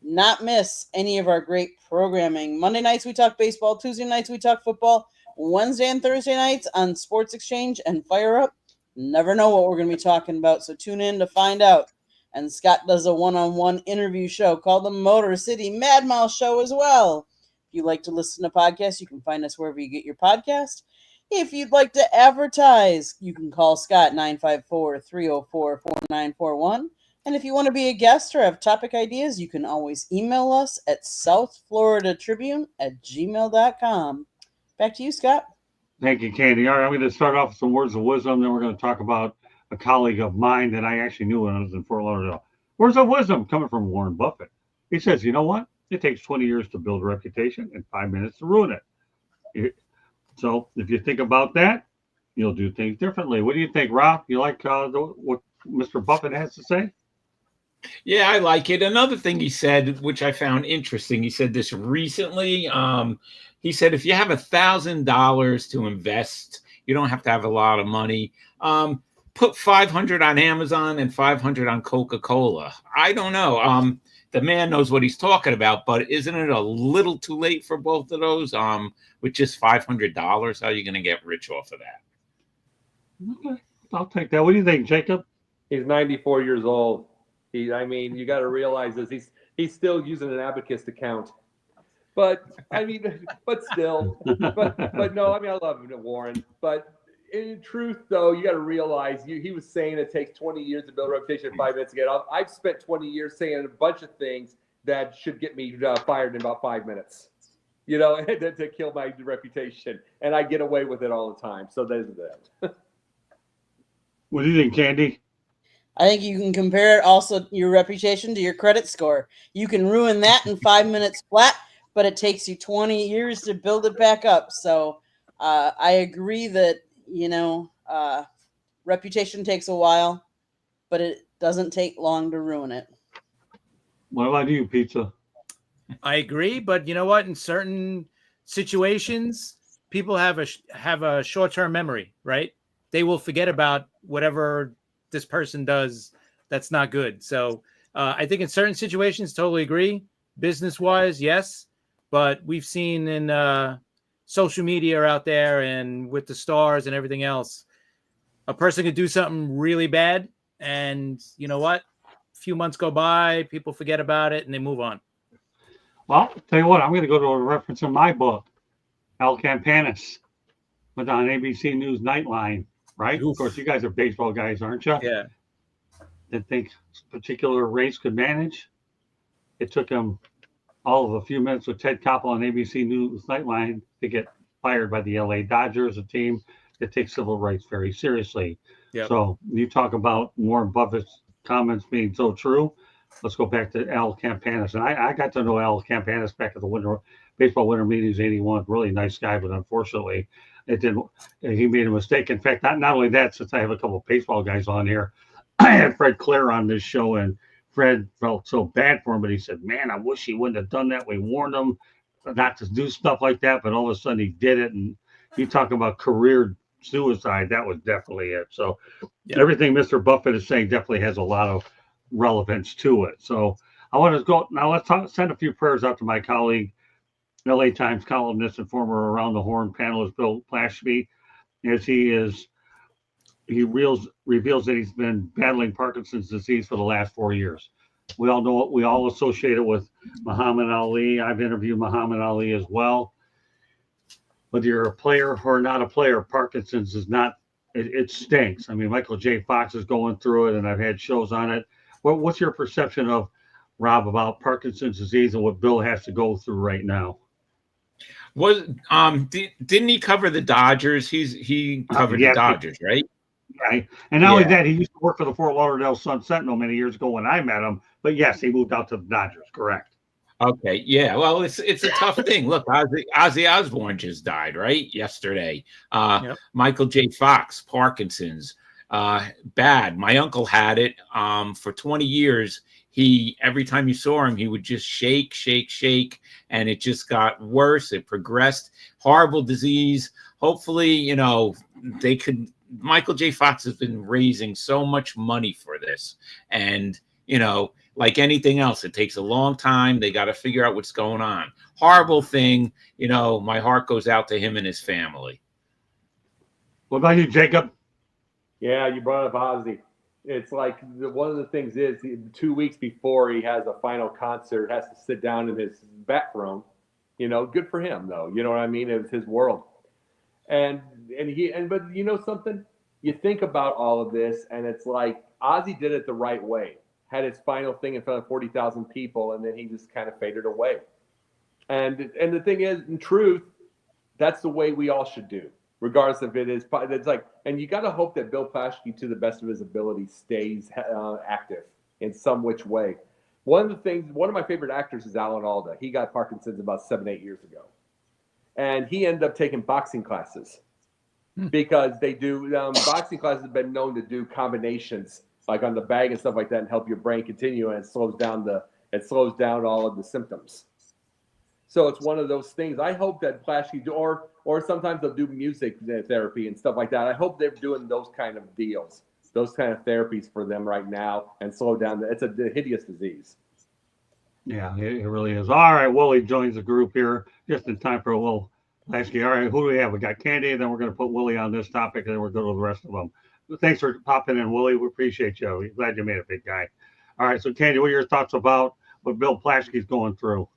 [SPEAKER 5] not miss any of our great programming. Monday nights we talk baseball, Tuesday nights we talk football, Wednesday and Thursday nights on Sports Exchange and Fire Up. Never know what we're going to be talking about, so tune in to find out. And Scott does a one-on-one interview show called the Motor City Mad Mouse Show as well. If you like to listen to podcasts, you can find us wherever you get your podcast. If you'd like to advertise, you can call Scott 954-304-4941. And if you want to be a guest or have topic ideas, you can always email us at southfloridatribune@gmail.com. Back to you, Scott.
[SPEAKER 1] Thank you, Candy. All right, I'm going to start off with some words of wisdom. Then we're going to talk about a colleague of mine that I actually knew when I was in Fort Lauderdale. Words of wisdom coming from Warren Buffett. He says, you know what? It takes 20 years to build a reputation and 5 minutes to ruin it. So if you think about that, you'll do things differently. What do you think, Rob? You like what Mr. Buffett has to say?
[SPEAKER 2] Yeah, I like it. Another thing he said, which I found interesting, he said this recently. He said, if you have $1,000 to invest, you don't have to have a lot of money. Put 500 on Amazon and 500 on Coca-Cola. I don't know. The man knows what he's talking about, but isn't it a little too late for both of those? With just $500, how are you going to get rich off of that?
[SPEAKER 1] Okay, I'll take that. What do you think, Jacob?
[SPEAKER 4] He's 94 years old. You got to realize this. He's still using an abacus to count. But still. But no, I love him, Warren. But in truth, though, you got to realize he was saying it takes 20 years to build a reputation, 5 minutes to get off. I've spent 20 years saying a bunch of things that should get me fired in about 5 minutes. To kill my reputation, and I get away with it all the time. So there's that.
[SPEAKER 1] What do you think, Candy?
[SPEAKER 5] I think you can compare it also your reputation to your credit score. You can ruin that in 5 minutes flat, but it takes you 20 years to build it back up. So I agree that, reputation takes a while, but it doesn't take long to ruin it.
[SPEAKER 1] What about you, Pizza?
[SPEAKER 3] I agree, but you know what? In certain situations, people have a short-term memory, right? They will forget about whatever this person does that's not good. So I think in certain situations, totally agree. Business-wise, yes, but we've seen in social media out there and with the stars and everything else, a person could do something really bad, and you know what? A few months go by, people forget about it, and they move on.
[SPEAKER 1] Well, tell you what, I'm going to go to a reference in my book. Al Campanis went on ABC News Nightline, right? Oof. Of course, you guys are baseball guys, aren't you?
[SPEAKER 3] Yeah.
[SPEAKER 1] Didn't think this particular race could manage. It took him all of a few minutes with Ted Koppel on ABC News Nightline to get fired by the LA Dodgers, a team that takes civil rights very seriously. Yep. So you talk about Warren Buffett's comments being so true. Let's go back to Al Campanis. And I got to know Al Campanis back at the baseball winter meetings, 81. Really nice guy, but unfortunately, he made a mistake. In fact, not only that, since I have a couple of baseball guys on here, I had Fred Clare on this show, and Fred felt so bad for him, but he said, man, I wish he wouldn't have done that. We warned him not to do stuff like that, but all of a sudden he did it. And you talk about career suicide, that was definitely it. So Everything Mr. Buffett is saying definitely has a lot of relevance to it. So I want to go now. Let's send a few prayers out to my colleague, LA Times columnist and former Around the Horn panelist Bill Plashby, as he reveals that he's been battling Parkinson's disease for the last 4 years. We all know it. We all associate it with Muhammad Ali. I've interviewed Muhammad Ali as well. whether you're a player or not a player, Parkinson's is not. It stinks. I mean, Michael J. Fox is going through it, and I've had shows on it. What's your perception of Rob about Parkinson's disease and what Bill has to go through right now?
[SPEAKER 2] Didn't he cover the Dodgers? He covered the Dodgers, right?
[SPEAKER 1] Right. And not only that, he used to work for the Fort Lauderdale Sun Sentinel many years ago when I met him. But yes, he moved out to the Dodgers. Correct.
[SPEAKER 2] Okay. Yeah. Well, it's a tough thing. Look, Ozzy Osbourne just died, right? Yesterday. Michael J. Fox, Parkinson's. Bad. My uncle had it for 20 years. Every time you saw him, he would just shake, and it just got worse. It progressed. Horrible disease. Hopefully, Michael J. Fox has been raising so much money for this. And, like anything else, it takes a long time. They got to figure out what's going on. Horrible thing. My heart goes out to him and his family.
[SPEAKER 1] What about you, Jacob?
[SPEAKER 4] Yeah, you brought up Ozzy. It's like one of the things is 2 weeks before he has a final concert, has to sit down in his back room. Good for him though. You know what I mean? It was his world. But you know something? You think about all of this, and it's like Ozzy did it the right way. Had his final thing in front of 40,000 people, and then he just kind of faded away. And the thing is, in truth, that's the way we all should do, regardless if it is. It's like, and you got to hope that Bill Plaschke, to the best of his ability, stays active in some which way. One of my favorite actors is Alan Alda. He got Parkinson's about 7-8 years ago, and he ended up taking boxing classes because they do boxing classes have been known to do combinations like on the bag and stuff like that and help your brain continue, and it slows down all of the symptoms. So it's one of those things. I hope that Plaschke or sometimes they'll do music therapy and stuff like that. I hope they're doing those kind of deals, those kind of therapies for them right now, and slow down. It's a hideous disease.
[SPEAKER 1] Yeah, it really is. All right, Willie joins the group here just in time for a little Plaschke. All right, who do we have? We got Candy, and then we're going to put Willie on this topic, and then we'll go to the rest of them. Thanks for popping in, Willie. We appreciate you. We're glad you made it, big guy. All right, so Candy, what are your thoughts about what Bill Plaschke's going through?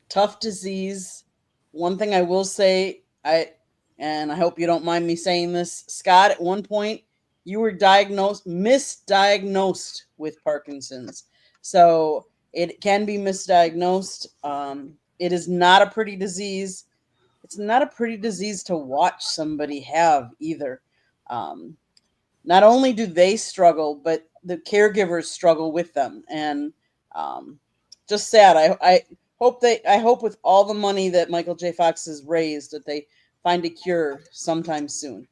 [SPEAKER 5] Tough disease. One thing I will say, and I hope you don't mind me saying this, Scott, at one point you were misdiagnosed with Parkinson's. So it can be misdiagnosed. It is not a pretty disease. It's not a pretty disease to watch somebody have either. Not only do they struggle, but the caregivers struggle with them. And just sad. I hope with all the money that Michael J. Fox has raised that they find a cure sometime soon.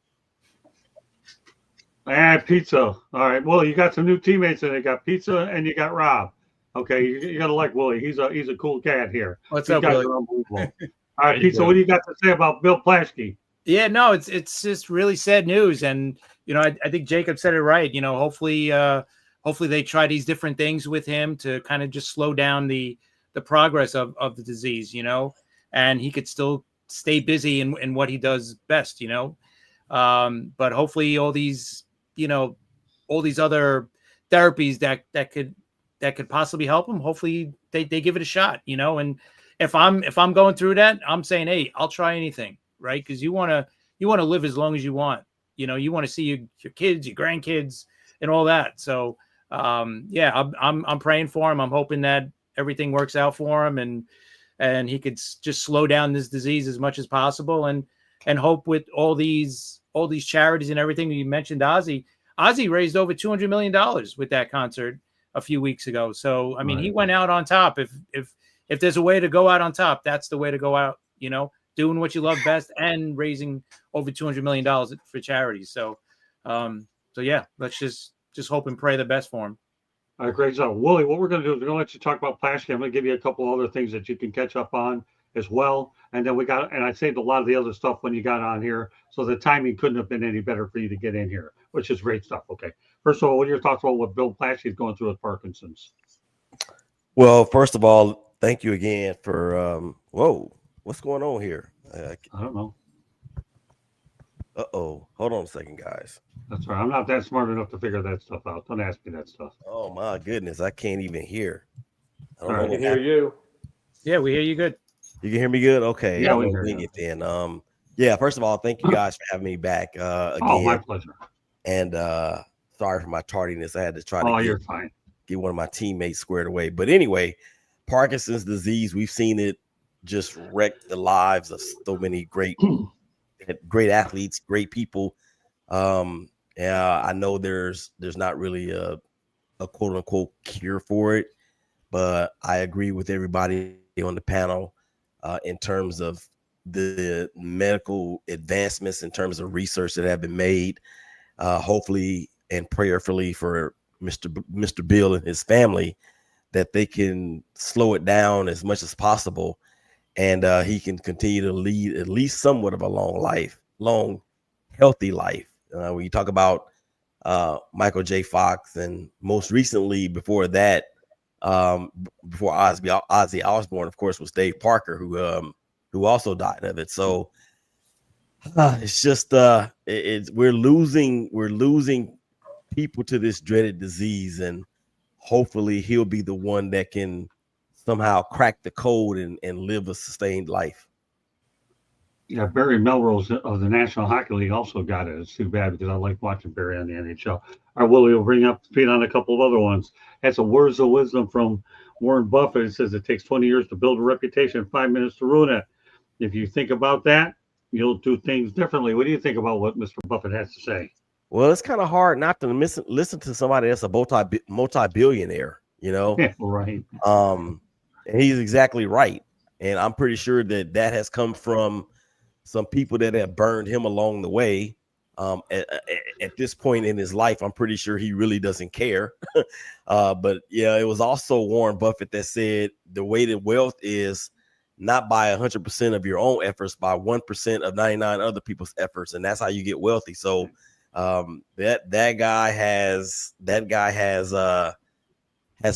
[SPEAKER 1] And pizza. All right. Well, you got some new teammates, and you got pizza, and you got Rob. Okay, you gotta like Willie. He's a cool cat here.
[SPEAKER 3] What's
[SPEAKER 1] These
[SPEAKER 3] up,
[SPEAKER 1] guys
[SPEAKER 3] Willie?
[SPEAKER 1] are unbelievable. All right, pizza. What do you got to say about Bill Plaschke?
[SPEAKER 3] Yeah, no, it's just really sad news, and I think Jacob said it right. Hopefully they try these different things with him to kind of just slow down the progress of the disease, and he could still stay busy in what he does best, but hopefully all these other therapies that could possibly help him, hopefully they give it a shot, and if I'm going through that, I'm saying, hey, I'll try anything, right? Because you want to live as long as you want, you want to see your kids, your grandkids, and all that. So yeah, I'm praying for him. I'm hoping that everything works out for him, and he could just slow down this disease as much as possible, and hope with all these charities and everything. You mentioned Ozzy raised over $200 million with that concert a few weeks ago. So I mean, he went out on top. If there's a way to go out on top, that's the way to go out. Doing what you love best and raising over $200 million for charities. So yeah, let's just hope and pray the best for him.
[SPEAKER 1] All right, great job. Willie, what we're going to do is we're going to let you talk about Plaschke. I'm going to give you a couple other things that you can catch up on as well. And then I saved a lot of the other stuff when you got on here. So the timing couldn't have been any better for you to get in here, which is great stuff. Okay. First of all, what are your thoughts about what Bill Plaschke is going through with Parkinson's?
[SPEAKER 6] Well, first of all, thank you again for, whoa, what's going on here?
[SPEAKER 1] I don't know.
[SPEAKER 6] Uh-oh. Hold on a second, guys.
[SPEAKER 1] That's right. I'm not that smart enough to figure that stuff out. Don't ask me that stuff.
[SPEAKER 6] Oh, my goodness. I can't even hear.
[SPEAKER 4] I can hear you.
[SPEAKER 3] Yeah, we hear you good.
[SPEAKER 6] You can hear me good? Okay.
[SPEAKER 1] Yeah,
[SPEAKER 6] I'm
[SPEAKER 1] we
[SPEAKER 6] gonna
[SPEAKER 1] hear
[SPEAKER 6] wing
[SPEAKER 1] you.
[SPEAKER 6] it then. Yeah, first of all, thank you guys for having me back
[SPEAKER 1] Oh, my
[SPEAKER 6] again.
[SPEAKER 1] pleasure.
[SPEAKER 6] And sorry for my tardiness. I had to try
[SPEAKER 1] Oh,
[SPEAKER 6] to
[SPEAKER 1] you're fine.
[SPEAKER 6] get one of my teammates squared away. But anyway, Parkinson's disease, we've seen it just wreck the lives of so many great athletes, great people. Yeah, I know there's not really a quote unquote cure for it, but I agree with everybody on the panel in terms of the medical advancements, in terms of research that have been made. Hopefully and prayerfully for Mr. Bill and his family, that they can slow it down as much as possible, and he can continue to lead at least somewhat of a long, healthy life. When you talk about Michael J. Fox, and most recently before that, before Ozzy Osbourne, of course, was Dave Parker, who also died of it. So it's just we're losing people to this dreaded disease, and hopefully he'll be the one that can somehow crack the code and live a sustained life.
[SPEAKER 1] Yeah, Barry Melrose of the National Hockey League also got it. It's too bad because I like watching Barry on the NHL. All right, Willie will bring up speed on a couple of other ones. That's a words of wisdom from Warren Buffett. It says it takes 20 years to build a reputation, 5 minutes to ruin it. If you think about that, you'll do things differently. What do you think about what Mr. Buffett has to say?
[SPEAKER 6] Well, it's kind of hard not to listen to somebody that's a multi-billionaire, you know.
[SPEAKER 1] Yeah, right.
[SPEAKER 6] And he's exactly right. And I'm pretty sure that has come from some people that have burned him along the way. At this point in his life, I'm pretty sure he really doesn't care. But yeah, it was also Warren Buffett that said the way that wealth is not by 100% of your own efforts, by 1% of 99 other people's efforts, and that's how you get wealthy. So that guy has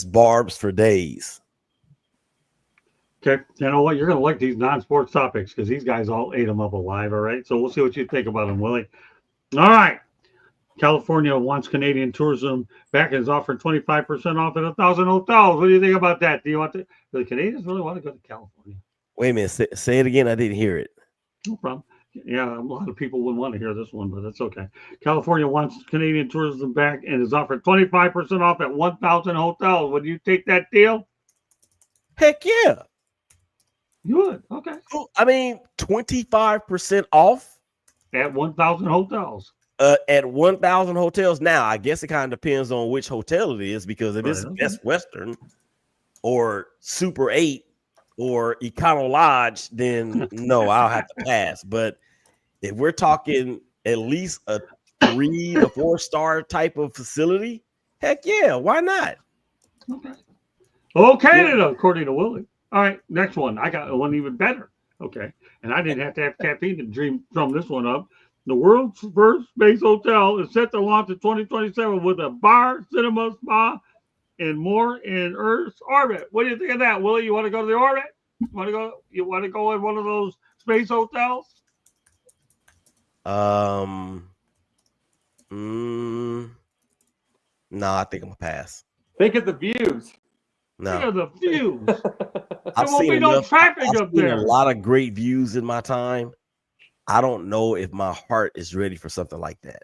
[SPEAKER 6] barbs for days.
[SPEAKER 1] Okay, you know what? You're going to like these non-sports topics because these guys all ate them up alive. All right, so we'll see what you think about them, Willie. All right. California wants Canadian tourism back and is offering 25% off at 1,000 hotels. What do you think about that? Do the Canadians really want to go to California?
[SPEAKER 6] Wait a minute. Say it again. I didn't hear it.
[SPEAKER 1] No problem. Yeah, a lot of people wouldn't want to hear this one, but that's okay. California wants Canadian tourism back and is offering 25% off at 1,000 hotels. Would you take that deal?
[SPEAKER 6] Heck yeah.
[SPEAKER 1] You would. Okay.
[SPEAKER 6] I mean, 25% off
[SPEAKER 1] at 1,000 hotels.
[SPEAKER 6] At 1,000 hotels. Now, I guess it kind of depends on which hotel it is, because if it's Best Western or Super 8 or Econo Lodge, then no, I'll have to pass. But if we're talking at least a 3 to 4 star type of facility, heck yeah, why not?
[SPEAKER 1] Okay, Canada, according to Willie. All right, next one. I got one even better. Okay, and I didn't have to have caffeine to drum this one up. The world's first space hotel is set to launch in 2027 with a bar, cinema, spa, and more in Earth's orbit. What do you think of that, Willie? You want to go to the orbit? You want to go in one of those space hotels?
[SPEAKER 6] No, I think I'm gonna pass.
[SPEAKER 4] Think of the views.
[SPEAKER 6] No.
[SPEAKER 1] Think of the views.
[SPEAKER 6] I've seen
[SPEAKER 1] no traffic up there.
[SPEAKER 6] A lot of great views in my time. I don't know if my heart is ready for something like that.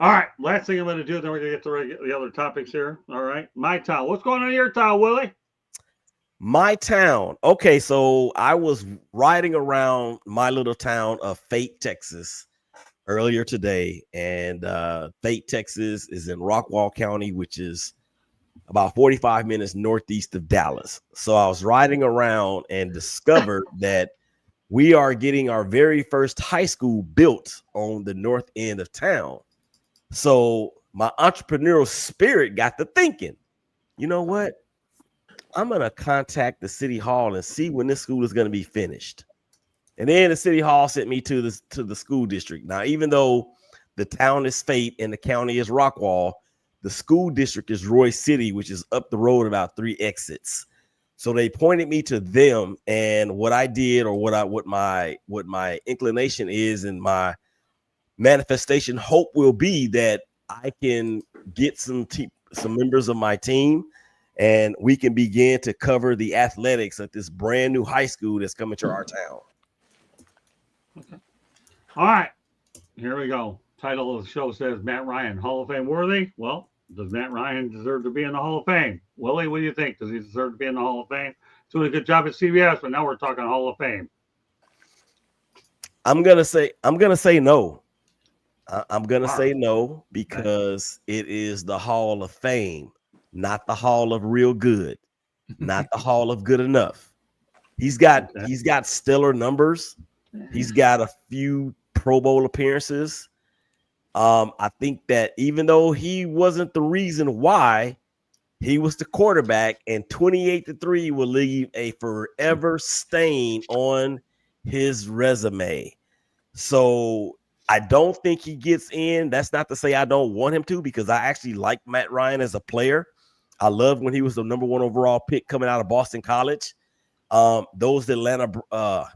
[SPEAKER 1] All right, last thing I'm going to do, then we're going to get to the other topics here. All right, my town. What's going on in your town, Willie?
[SPEAKER 6] My town. Okay, so I was riding around my little town of Fate, Texas, earlier today, and Fate, Texas is in Rockwall County, which is about 45 minutes northeast of Dallas. So I was riding around and discovered that we are getting our very first high school built on the north end of town. So my entrepreneurial spirit got to thinking, you know what? I'm going to contact the city hall and see when this school is going to be finished. And then the city hall sent me to the school district. Now, even though the town is Fate and the county is Rockwall, the school district is Roy City, which is up the road about 3 exits. So they pointed me to them, and what I did, or what my inclination is, and my manifestation hope will be, that I can get some members of my team and we can begin to cover the athletics at this brand new high school that's coming to our town.
[SPEAKER 1] All right, here we go. Title of the show says Matt Ryan, Hall of Fame worthy? Well, does Matt Ryan deserve to be in the Hall of Fame? Willie, what do you think? Does he deserve to be in the Hall of Fame? Doing a good job at CBS, but now we're talking Hall of Fame.
[SPEAKER 6] I'm gonna say no. I'm gonna say no because it is the Hall of Fame, not the Hall of Real Good, not the Hall of Good Enough. He's got stellar numbers. He's got a few Pro Bowl appearances. I think that even though he wasn't the reason why, he was the quarterback, and 28-3 will leave a forever stain on his resume. So I don't think he gets in. That's not to say I don't want him to, because I actually like Matt Ryan as a player. I love when he was the number 1 overall pick coming out of Boston College. Those Atlanta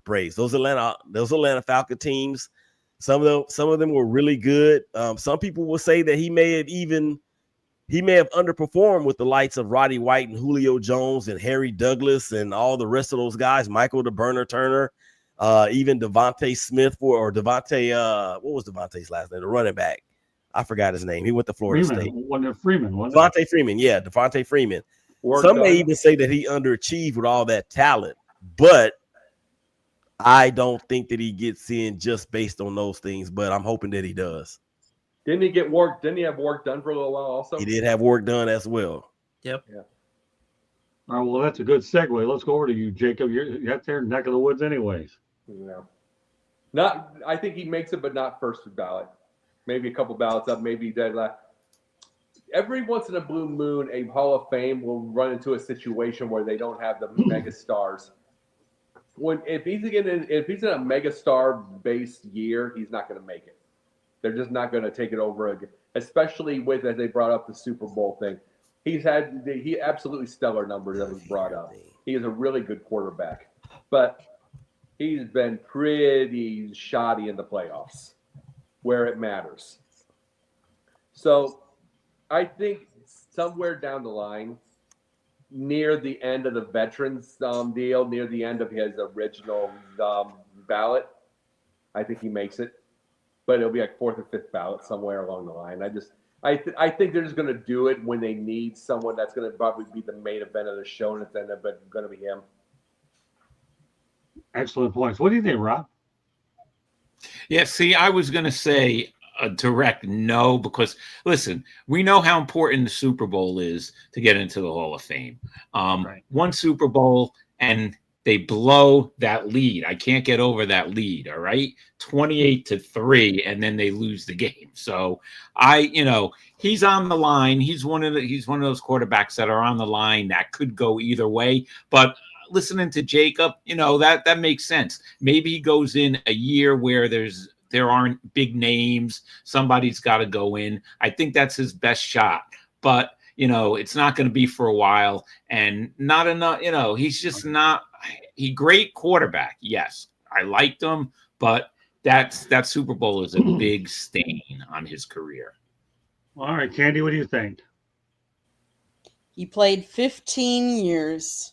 [SPEAKER 6] Braves, those Atlanta Falcon teams, some of them were really good. Some people will say that he may have underperformed with the likes of Roddy White and Julio Jones and Harry Douglas and all the rest of those guys, Michael the Burner Turner, even Devontae Smith what was Devontae's last name? The running back. I forgot his name. He went to Florida State.
[SPEAKER 1] Freeman.
[SPEAKER 6] Devontae Freeman. Yeah, Devontae Freeman. Some may even say that he underachieved with all that talent, but I don't think that he gets in just based on those things, but I'm hoping that he does.
[SPEAKER 4] Didn't he have work done for a little while also?
[SPEAKER 6] He did have work done as well.
[SPEAKER 3] Yep.
[SPEAKER 4] Yeah.
[SPEAKER 1] All right, well, that's a good segue. Let's go over to you, Jacob. You're at their neck of the woods anyways.
[SPEAKER 4] Yeah. I think he makes it, but not first ballot. Maybe a couple ballots up, maybe dead last. Every once in a blue moon, a Hall of Fame will run into a situation where they don't have the mega stars. If he's in a mega star based year, he's not going to make it. They're just not going to take it over again, especially as they brought up the Super Bowl thing. He absolutely stellar numbers that was brought up. He is a really good quarterback, but he's been pretty shoddy in the playoffs where it matters. So I think somewhere down the line, near the end of the veterans deal, near the end of his original ballot, I think he makes it. But it'll be like 4th or 5th ballot somewhere along the line. I think they're just going to do it when they need someone that's going to probably be the main event of the show, and it's going to be him.
[SPEAKER 1] Excellent points. What do you think, Rob?
[SPEAKER 2] Yeah, see, I was going to say a direct no, because listen, we know how important the Super Bowl is to get into the Hall of Fame.
[SPEAKER 3] Right.
[SPEAKER 2] One Super Bowl and they blow that lead. I can't get over that lead. All right. 28-3, and then they lose the game. So he's on the line. He's one of those quarterbacks that are on the line that could go either way. But listening to Jacob, that makes sense. Maybe he goes in a year where there aren't big names. Somebody's got to go in. I think that's his best shot. But it's not going to be for a while, and not enough. He's just not. He great quarterback. Yes, I liked him, but that Super Bowl is a big stain on his career.
[SPEAKER 1] All right, Candy, what do you think?
[SPEAKER 5] He played 15 years.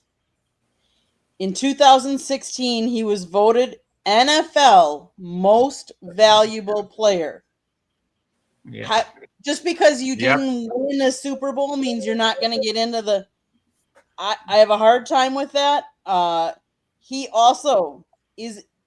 [SPEAKER 5] In 2016, he was voted NFL Most Valuable Player.
[SPEAKER 2] Yeah.
[SPEAKER 5] Just because you didn't win a Super Bowl means you're not going to get into the. I have a hard time with that. He also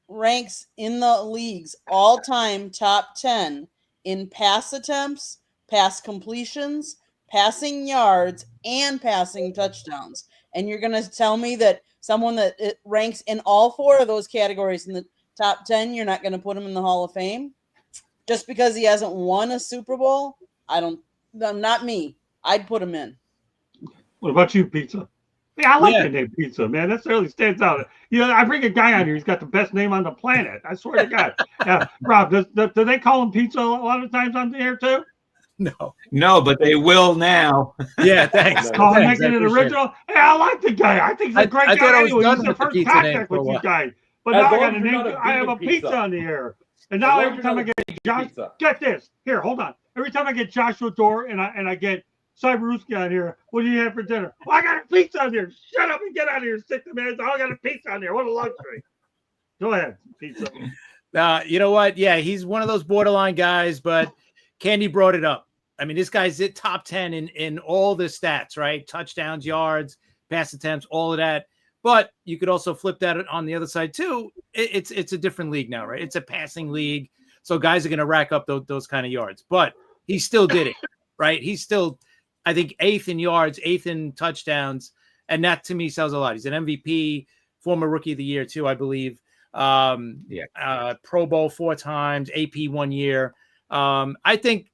[SPEAKER 5] ranks in the league's all-time top 10 in pass attempts, pass completions, passing yards, and passing touchdowns. And you're going to tell me that someone that ranks in all 4 of those categories in the top 10, you're not going to put him in the Hall of Fame? Just because he hasn't won a Super Bowl? Not me. I'd put him in.
[SPEAKER 1] What about you, Pizza? Yeah, I like the name Pizza, man. That certainly stands out. I bring a guy on here. He's got the best name on the planet. I swear to God. Yeah, Rob, do they call him Pizza a lot of times on the air too?
[SPEAKER 2] No, but they will now.
[SPEAKER 3] Yeah, thanks.
[SPEAKER 1] Making it original. Hey, I like the guy. I think he's a great guy. Anyway, he's the first contact with you guys. But now I got a name. I have a pizza on the air. And now every time I get Josh, get this. Here, hold on. Every time I get Joshua Dorr and I get Cyberooski on here. What do you have for dinner? Well, I got a pizza on here. Shut up and get out of here, stick the man. I got a pizza on here. What a luxury. Go ahead, pizza.
[SPEAKER 3] You know what? Yeah, he's one of those borderline guys, but Candy brought it up. I mean, this guy's at top 10 in all the stats, right? Touchdowns, yards, pass attempts, all of that. But you could also flip that on the other side too. It's a different league now, right? It's a passing league. So guys are going to rack up those kind of yards. But he still did it, right? He's still, I think, 8th in yards, 8th in touchdowns. And that to me sells a lot. He's an MVP, former rookie of the year too, I believe. Pro Bowl 4 times, AP 1 year. I think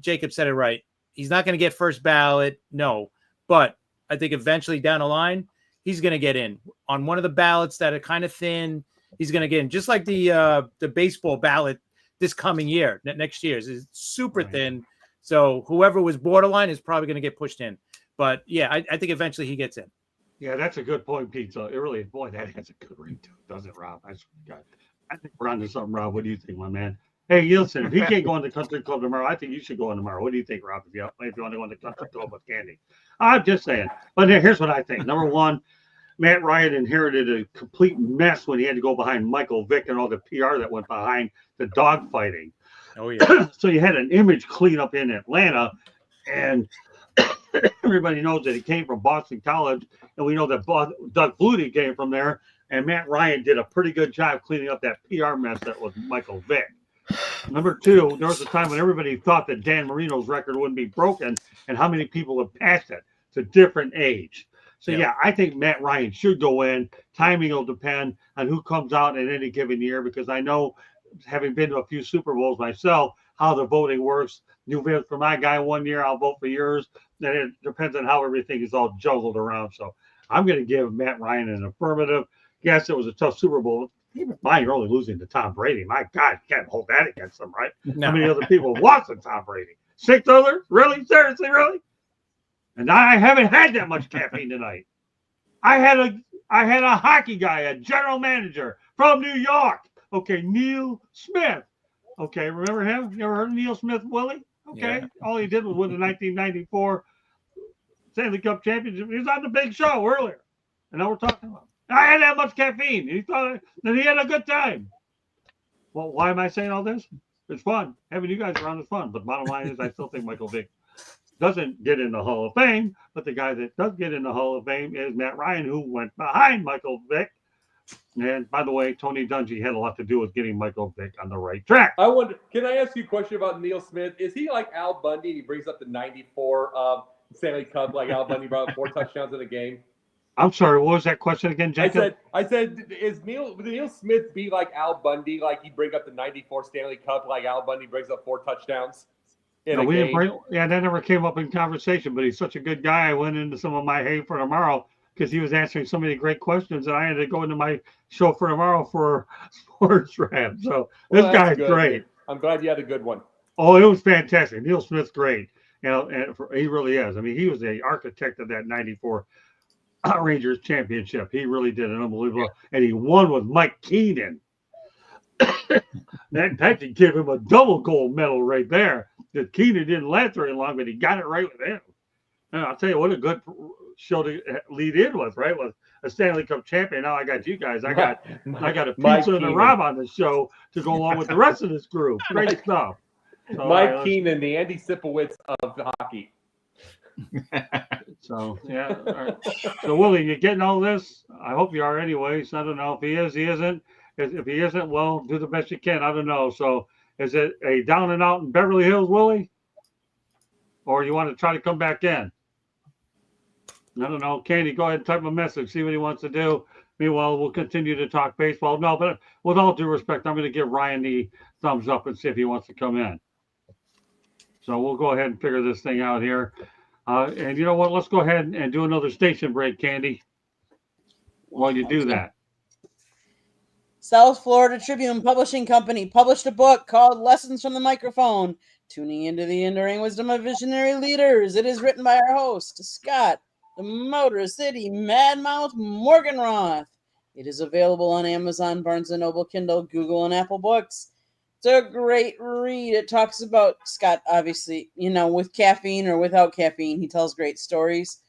[SPEAKER 3] Jacob said it right. He's not going to get first ballot, no, but I think eventually down the line he's going to get in on one of the ballots that are kind of thin. He's going to get in, just like the baseball ballot this coming year. Next year is super thin. So whoever was borderline is probably going to get pushed in. But yeah, I think eventually he gets in.
[SPEAKER 1] Yeah, that's a good point, Pizza. It really, boy, that has a good ring to it, doesn't it, Rob? I think we're on to something, Rob. What do you think, my man? Hey, listen, if he can't go in the country club tomorrow, I think you should go in tomorrow. What do you think, Rob, if you want to go in the country club with Candy? I'm just saying. But here's what I think. Number one, Matt Ryan inherited a complete mess when he had to go behind Michael Vick and all the PR that went behind the dog fighting.
[SPEAKER 3] Oh, yeah.
[SPEAKER 1] So you had an image cleanup in Atlanta, and everybody knows that he came from Boston College, and we know that Doug Flutie came from there, and Matt Ryan did a pretty good job cleaning up that PR mess that was Michael Vick. Number two, there was a time when everybody thought that Dan Marino's record wouldn't be broken, and how many people would pass it. It's a different age. So, yeah, I think Matt Ryan should go in. Timing will depend on who comes out in any given year, because I know, having been to a few Super Bowls myself, how the voting works. You vote for my guy 1 year, I'll vote for yours. Then it depends on how everything is all juggled around. So I'm going to give Matt Ryan an affirmative. Yes, it was a tough Super Bowl. Keep in mind, you're only losing to Tom Brady. My God, you can't hold that against them, right?
[SPEAKER 3] No.
[SPEAKER 1] How many other people lost to Tom Brady? 6 others? Really? Seriously, really? And I haven't had that much caffeine tonight. I had a hockey guy, a general manager from New York. Okay, Neil Smith. Okay, remember him? You ever heard of Neil Smith, Willie? Okay, yeah. All he did was win the 1994 Stanley Cup championship. He was on the big show earlier. And now we're talking about I had that much caffeine. He thought that he had a good time. Well, why am I saying all this? It's fun. Having you guys around is fun. But bottom line is I still think Michael Vick doesn't get in the Hall of Fame. But the guy that does get in the Hall of Fame is Matt Ryan, who went behind Michael Vick. And by the way, Tony Dungy had a lot to do with getting Michael Vick on the right track.
[SPEAKER 4] I wonder, can I ask you a question about Neil Smith? Is he like Al Bundy? He brings up the 94 Stanley Cup, like Al Bundy brought up 4 touchdowns in a game.
[SPEAKER 1] I'm sorry, what was that question again, Jacob?
[SPEAKER 4] I said, would Neil Smith be like Al Bundy, like he'd bring up the 94 Stanley Cup, like Al Bundy brings up 4 touchdowns in a game?
[SPEAKER 1] That never came up in conversation, but he's such a good guy. I went into some of my hay for tomorrow because he was answering so many great questions, and I had to go into my show for tomorrow for sports rap. So this guy's great.
[SPEAKER 4] I'm glad you had a good one.
[SPEAKER 1] Oh, it was fantastic. Neil Smith's great. He really is. I mean, he was the architect of that 94 Rangers championship. He really did an unbelievable, and he won with Mike Keenan. that should give him a double gold medal right there. That Keenan didn't last very long, but he got it right with him. And I'll tell you what a good show to lead in with, right? With a Stanley Cup champion. Now I got you guys. I got a pizza and a Rob on the show to go along with the rest of this group. Great stuff. So,
[SPEAKER 4] Mike Keenan, the Andy Sipowicz of the hockey.
[SPEAKER 1] So yeah. All right. So Willie, you getting all this? I hope you are anyways. I don't know if he is, he isn't. If he isn't, well, do the best you can. I don't know. So is it a down and out in Beverly Hills, Willie? Or you want to try to come back in? I don't know. Candy, go ahead and type a message. See what he wants to do. Meanwhile, we'll continue to talk baseball. No, but with all due respect, I'm going to give Ryan the thumbs up and see if he wants to come in. So we'll go ahead and figure this thing out here. And you know what? Let's go ahead and do another station break, Candy, while you do that.
[SPEAKER 5] South Florida Tribune Publishing Company published a book called Lessons from the Microphone, Tuning into the Enduring Wisdom of Visionary Leaders. It is written by our host, Scott, the Motor City Madmouth Morganroth. It is available on Amazon, Barnes & Noble, Kindle, Google, and Apple Books. It's a great read. It talks about Scott, obviously, with caffeine or without caffeine. He tells great stories.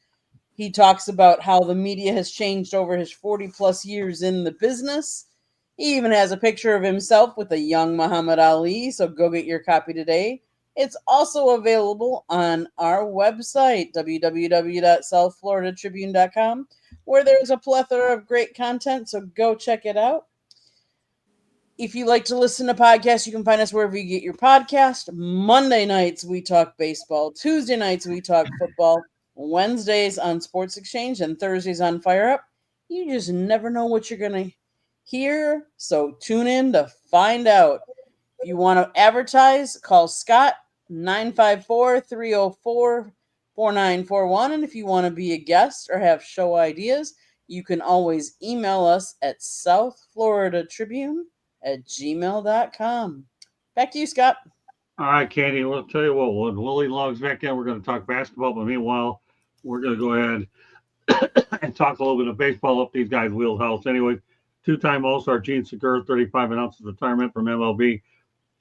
[SPEAKER 5] He talks about how the media has changed over his 40 plus years in the business. He even has a picture of himself with a young Muhammad Ali, so go get your copy today. It's also available on our website, www.southfloridatribune.com, where there's a plethora of great content, so go check it out. If you like to listen to podcasts, you can find us wherever you get your podcast. Monday nights, we talk baseball. Tuesday nights, we talk football. Wednesdays on Sports Exchange and Thursdays on Fire Up. You just never know what you're going to hear, so tune in to find out. If you want to advertise, call Scott, 954-304-4941. And if you want to be a guest or have show ideas, you can always email us at southfloridatribune@gmail.com. Back to you, Scott.
[SPEAKER 1] All right, Candy, we'll tell you what, when Willie logs back in, we're going to talk basketball, but meanwhile, we're going to go ahead and talk a little bit of baseball up these guys' wheelhouse. Anyway, two-time All-Star Gene Segura, 35 ounces retirement from MLB.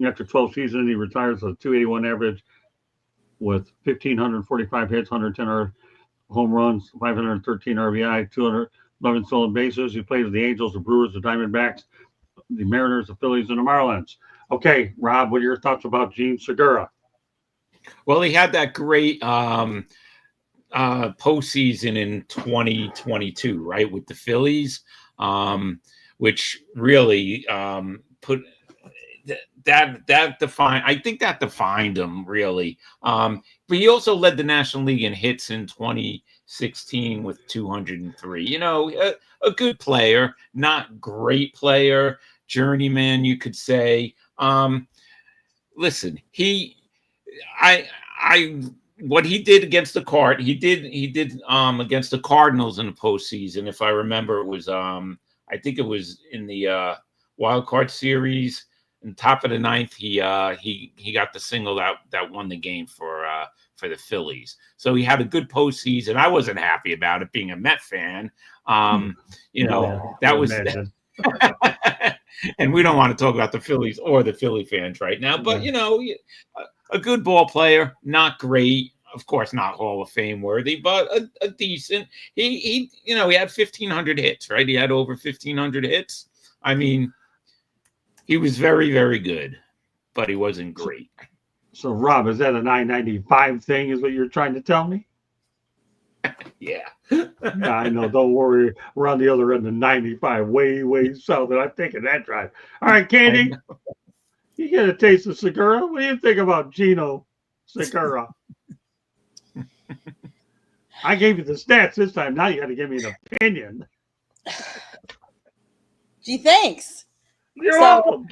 [SPEAKER 1] After 12 seasons, he retires with a 281 average with 1,545 hits, 110 home runs, 513 RBI, 211 stolen bases. He played with the Angels, the Brewers, the Diamondbacks, the Mariners, the Phillies, and the Marlins. Okay, Rob, what are your thoughts about Gene Segura?
[SPEAKER 2] Well, he had that great postseason in 2022, right, with the Phillies, which really put that defined. I think that defined him really. But he also led the National League in hits in 2016 with 203. A good player, not great player, journeyman, you could say. Listen, what he did against the he did against the Cardinals in the postseason. If I remember, it was I think it was in the wild card series. In top of the ninth, he got the single that won the game for the Phillies. So he had a good postseason. I wasn't happy about it being a Met fan. That was. And we don't want to talk about the Phillies or the Philly fans right now, but a good ball player, not great, of course, not Hall of Fame worthy, but a decent. He had 1,500 hits, right? He had over 1,500 hits. I mean, he was very, very good, but he wasn't great.
[SPEAKER 1] So, Rob, is that a 995 thing? Is what you're trying to tell me?
[SPEAKER 2] Yeah.
[SPEAKER 1] I know. Don't worry. We're on the other end of 95, way, way south, and I'm taking that drive. All right, Candy, you get a taste of Segura. What do you think about Gino Segura? I gave you the stats this time. Now you got to give me an opinion.
[SPEAKER 5] Gee, thanks.
[SPEAKER 1] You're welcome.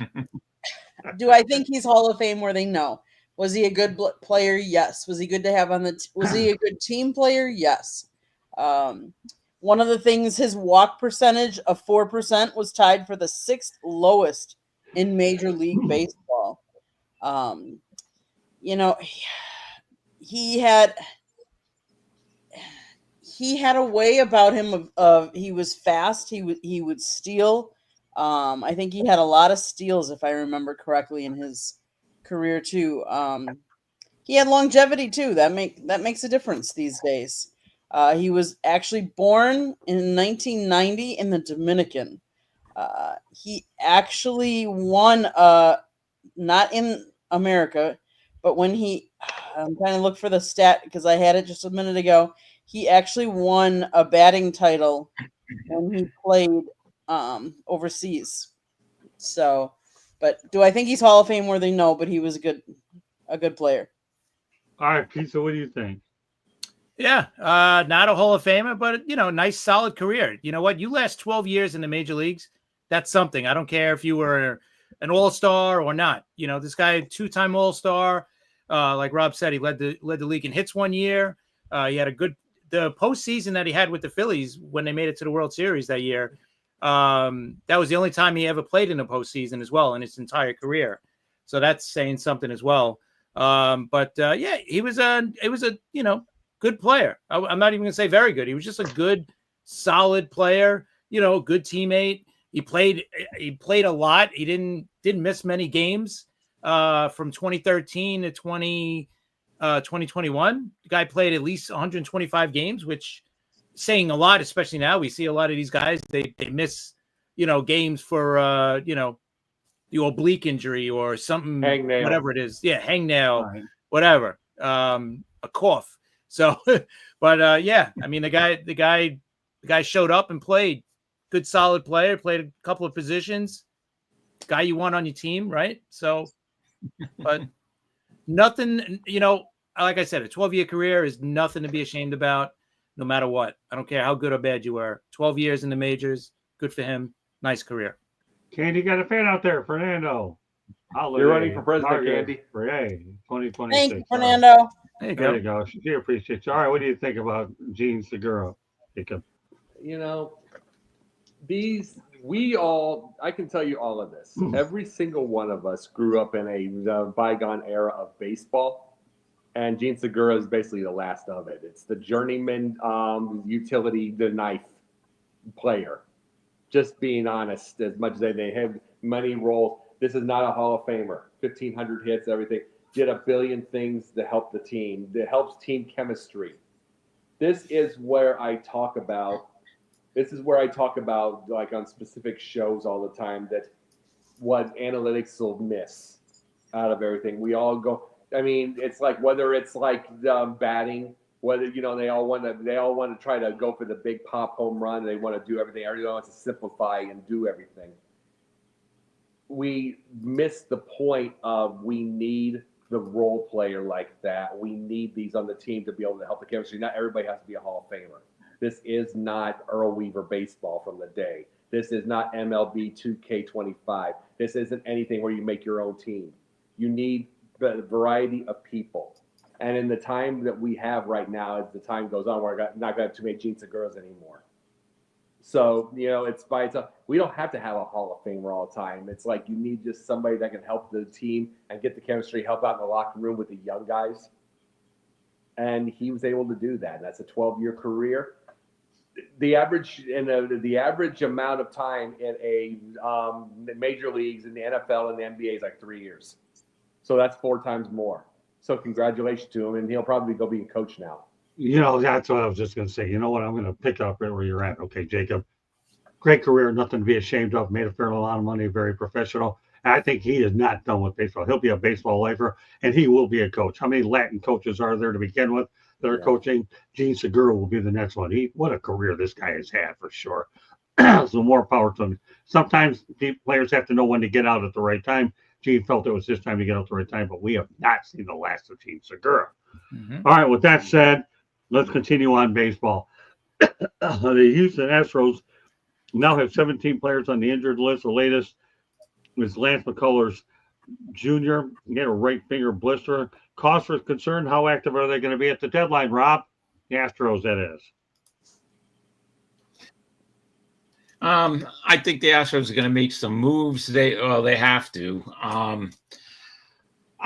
[SPEAKER 5] Do I think he's Hall of Fame worthy? No. Was he a good player? Yes. Was he good to have on the was he a good team player? Yes. One of the things, his walk percentage of 4% was tied for the 6th lowest in Major League Baseball. He had a way about him of he was fast. He would steal. I think he had a lot of steals, if I remember correctly, in his career too. He had longevity too. That makes a difference these days. He was actually born in 1990 in the Dominican. He actually won, not in America, but when I'm trying to look for the stat because I had it just a minute ago. He actually won a batting title when he played overseas. So, but do I think he's Hall of Fame worthy? No, but he was a good player.
[SPEAKER 1] All right, Pizza, what do you think?
[SPEAKER 3] Yeah, not a Hall of Famer, but nice solid career. You know what? You last 12 years in the major leagues. That's something. I don't care if you were an all-star or not. This guy, 2-time all-star. Like Rob said, he led the league in hits one year. He had the postseason that he had with the Phillies when they made it to the World Series that year. That was the only time he ever played in a postseason as well in his entire career. So that's saying something as well. Yeah, he was a good player. I'm not even going to say very good. He was just a good, solid player, good teammate. He played a lot. He didn't miss many games. from 2013 to 2021. The guy played at least 125 games, which is saying a lot, especially now. We see a lot of these guys, they miss, games for, the oblique injury or something,
[SPEAKER 4] Hangnail.
[SPEAKER 3] whatever it is. Yeah, hangnail,
[SPEAKER 1] Right.
[SPEAKER 3] whatever, a cough. So, but yeah, I mean, the guy showed up and played. Good, solid player, played a couple of positions. Guy you want on your team, right? So, but nothing, like I said, a 12-year career is nothing to be ashamed about, no matter what. I don't care how good or bad you are. 12 years in the majors, good for him. Nice career.
[SPEAKER 1] Candy got a fan out there, Fernando.
[SPEAKER 4] You're running for president, Candy.
[SPEAKER 1] For 2026.
[SPEAKER 5] Thank you, Fernando.
[SPEAKER 3] There you
[SPEAKER 1] There
[SPEAKER 3] go.
[SPEAKER 1] you go. She appreciates you. All right, what do you think about Gene Segura, Jacob?
[SPEAKER 4] I can tell you all of this. Every single one of us grew up in a bygone era of baseball, and Gene Segura is basically the last of it. It's the journeyman utility, the knife player. Just being honest, as much as they have many roles, this is not a Hall of Famer. 1,500 hits, everything. Did a billion things to help the team. That helps team chemistry. This is where I talk about, like on specific shows all the time, that what analytics will miss out of everything. We all go, I mean, it's like whether it's like batting, whether they all want to try to go for the big pop home run. They want to do everything. Everyone wants to simplify and do everything. We miss the point of we need the role player like that. We need these on the team to be able to help the chemistry. Not everybody has to be a Hall of Famer. This is not Earl Weaver baseball from the day. This is not MLB 2K25. This isn't anything where you make your own team. You need the variety of people. And in the time that we have right now, as the time goes on, we're not going to have too many Gene Seguras anymore. So, it's by itself. We don't have to have a Hall of Famer all the time. It's like you need just somebody that can help the team and get the chemistry, help out in the locker room with the young guys. And he was able to do that. That's a 12-year career. The average amount of time in a major leagues in the NFL and the NBA is like 3 years. So that's 4 times more. So congratulations to him, and he'll probably go be a coach now.
[SPEAKER 1] That's what I was just going to say. You know what? I'm going to pick up right where you're at. Okay, Jacob. Great career, nothing to be ashamed of. Made a fair amount of money, very professional. And I think he is not done with baseball. He'll be a baseball lifer, and he will be a coach. How many Latin coaches are there to begin with that are coaching? Gene Segura will be the next one. What a career this guy has had for sure. So more power to him. Sometimes players have to know when to get out at the right time. Gene felt it was his time to get out at the right time, but we have not seen the last of Gene Segura. Mm-hmm. All right, with that said, let's continue on baseball. The Houston Astros now have 17 players on the injured list. The latest is Lance McCullers Jr. He had a right finger blister. Cause for concern, how active are they going to be at the deadline, Rob? The Astros, that is.
[SPEAKER 2] I think the Astros are going to make some moves. They have to.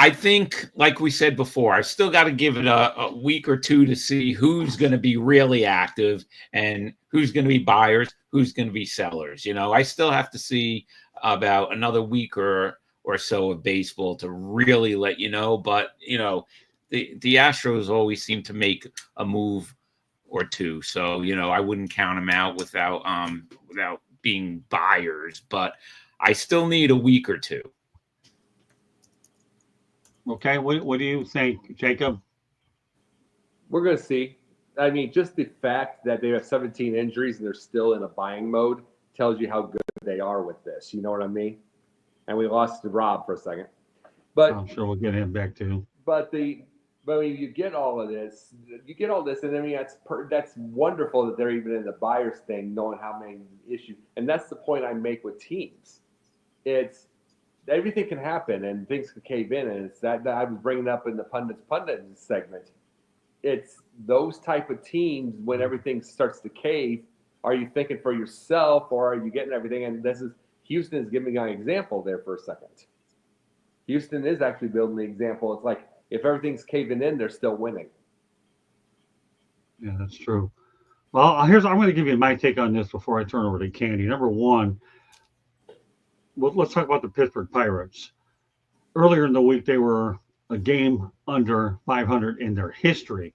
[SPEAKER 2] I think, like we said before, I still got to give it a week or two to see who's going to be really active and who's going to be buyers, who's going to be sellers. I still have to see about another week or so of baseball to really let you know. But, the Astros always seem to make a move or two. So, I wouldn't count them out without being buyers. But I still need a week or two.
[SPEAKER 1] Okay, what do you think, Jacob?
[SPEAKER 4] We're going to see. I mean, just the fact that they have 17 injuries and they're still in a buying mode tells you how good they are with this. You know what I mean? And we lost to Rob for a second. But
[SPEAKER 1] I'm sure we'll get him back too.
[SPEAKER 4] But when you get all this, and I mean, that's wonderful that they're even in the buyers thing, knowing how many issues. And that's the point I make with teams. It's everything can happen and things can cave in, and it's that I was bringing up in the pundit segment. It's those type of teams when everything starts to cave. Are you thinking for yourself, or are you getting everything? And Houston is giving an example there for a second. Houston is actually building the example. It's like if everything's caving in, they're still winning.
[SPEAKER 1] Yeah, that's true. Well, I'm going to give you my take on this before I turn over to Candy. Number one, let's talk about the Pittsburgh Pirates. earlier in the week they were a game under 500 in their history.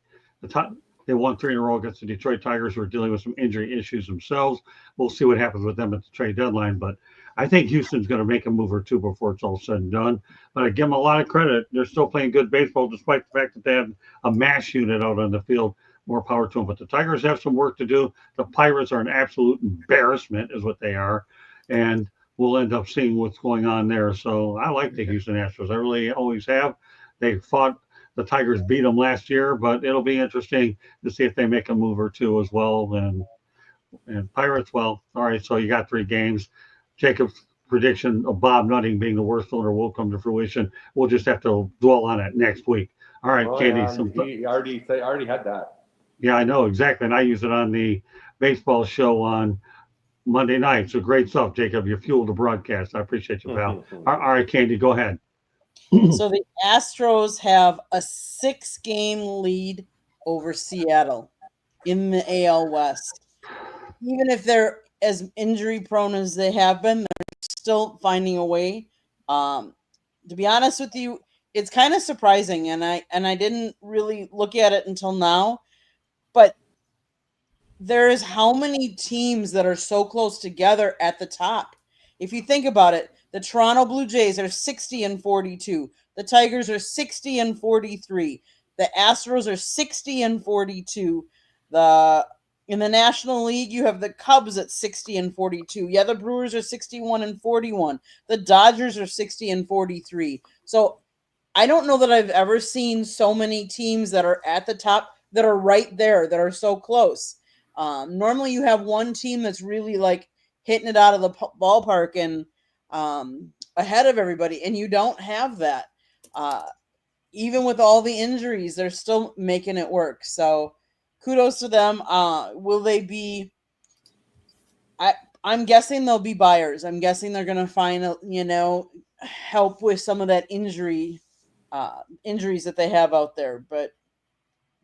[SPEAKER 1] They won 3 in a row against the Detroit Tigers, who are dealing with some injury issues themselves. We'll see what happens with them at the trade deadline, but I think Houston's going to make a move or two before it's all said and done. But I give them a lot of credit. They're still playing good baseball, despite the fact that they have a mash unit out on the field. More power to them. But the Tigers have some work to do. The Pirates are an absolute embarrassment, is what they are. And we'll end up seeing what's going on there. So I like the Houston Astros. I really always have. They fought. The Tigers beat them last year, but it'll be interesting to see if they make a move or two as well. And Pirates, well, all right, so you got 3 games. Jacob's prediction of Bob Nutting being the worst owner will come to fruition. We'll just have to dwell on it next week. All right, Candy.
[SPEAKER 4] He already had that.
[SPEAKER 1] Yeah, I know, exactly. And I use it on the baseball show on Monday night. So great stuff, Jacob. You fueled the broadcast. I appreciate you, pal. All right, Candy, go ahead.
[SPEAKER 5] So the Astros have a 6-game lead over Seattle in the AL West. Even if they're as injury prone as they have been, they're still finding a way. To be honest with you, it's kind of surprising, and I didn't really look at it until now, but there is how many teams that are so close together at the top. If you think about it, the Toronto Blue Jays are 60-42. The Tigers are 60-43. The Astros are 60-42. In the National League, you have the Cubs at 60-42. Yeah, the Brewers are 61-41. The Dodgers are 60-43. So I don't know that I've ever seen so many teams that are at the top that are right there, that are so close. Normally you have one team that's really like hitting it out of the ballpark and ahead of everybody, and you don't have that. Even with all the injuries, they're still making it work. So kudos to them. Will they be? I'm guessing they'll be buyers. I'm guessing they're going to find help with some of that injuries that they have out there. But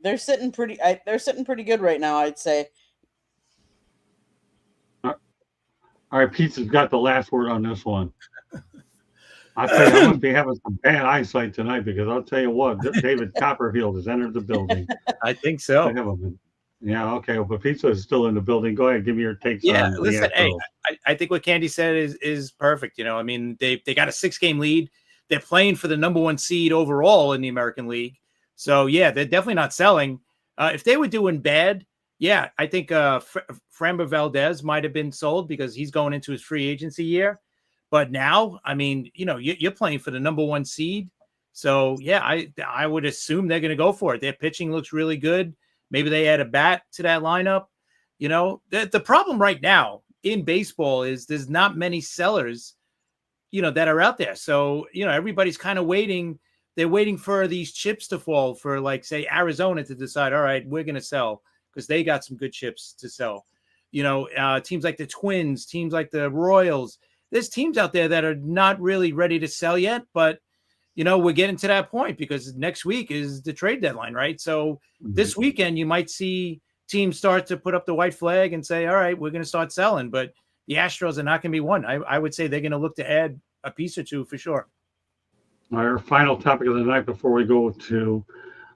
[SPEAKER 5] they're sitting pretty. They're sitting pretty good right now, I'd say.
[SPEAKER 1] All right, Pizza's got the last word on this one. I tell you, I'm going to be having some bad eyesight tonight because I'll tell you what, David Copperfield has entered the building.
[SPEAKER 3] I think so.
[SPEAKER 1] Yeah, okay. Well, but Pizza is still in the building. Go ahead, give me your takes on
[SPEAKER 3] listen,
[SPEAKER 1] the
[SPEAKER 3] hey, I think what Candy said is perfect. I mean, they got a 6-game lead. They're playing for the number 1 seed overall in the American League. So, yeah, they're definitely not selling. If they were doing bad, yeah, I think Framber Valdez might have been sold because he's going into his free agency year. But now, I mean, you're playing for the number 1 seed. So, yeah, I would assume they're going to go for it. Their pitching looks really good. Maybe they add a bat to that lineup. The problem right now in baseball is there's not many sellers, that are out there. So, everybody's kind of waiting. They're waiting for these chips to fall for, like, say, Arizona to decide, all right, we're going to sell because they got some good chips to sell. Teams like the Twins, teams like the Royals, there's teams out there that are not really ready to sell yet, but we're getting to that point because next week is the trade deadline, right? So this weekend you might see teams start to put up the white flag and say, all right, we're going to start selling, but the Astros are not going to be one. I would say they're going to look to add a piece or two for sure.
[SPEAKER 1] Our final topic of the night before we go to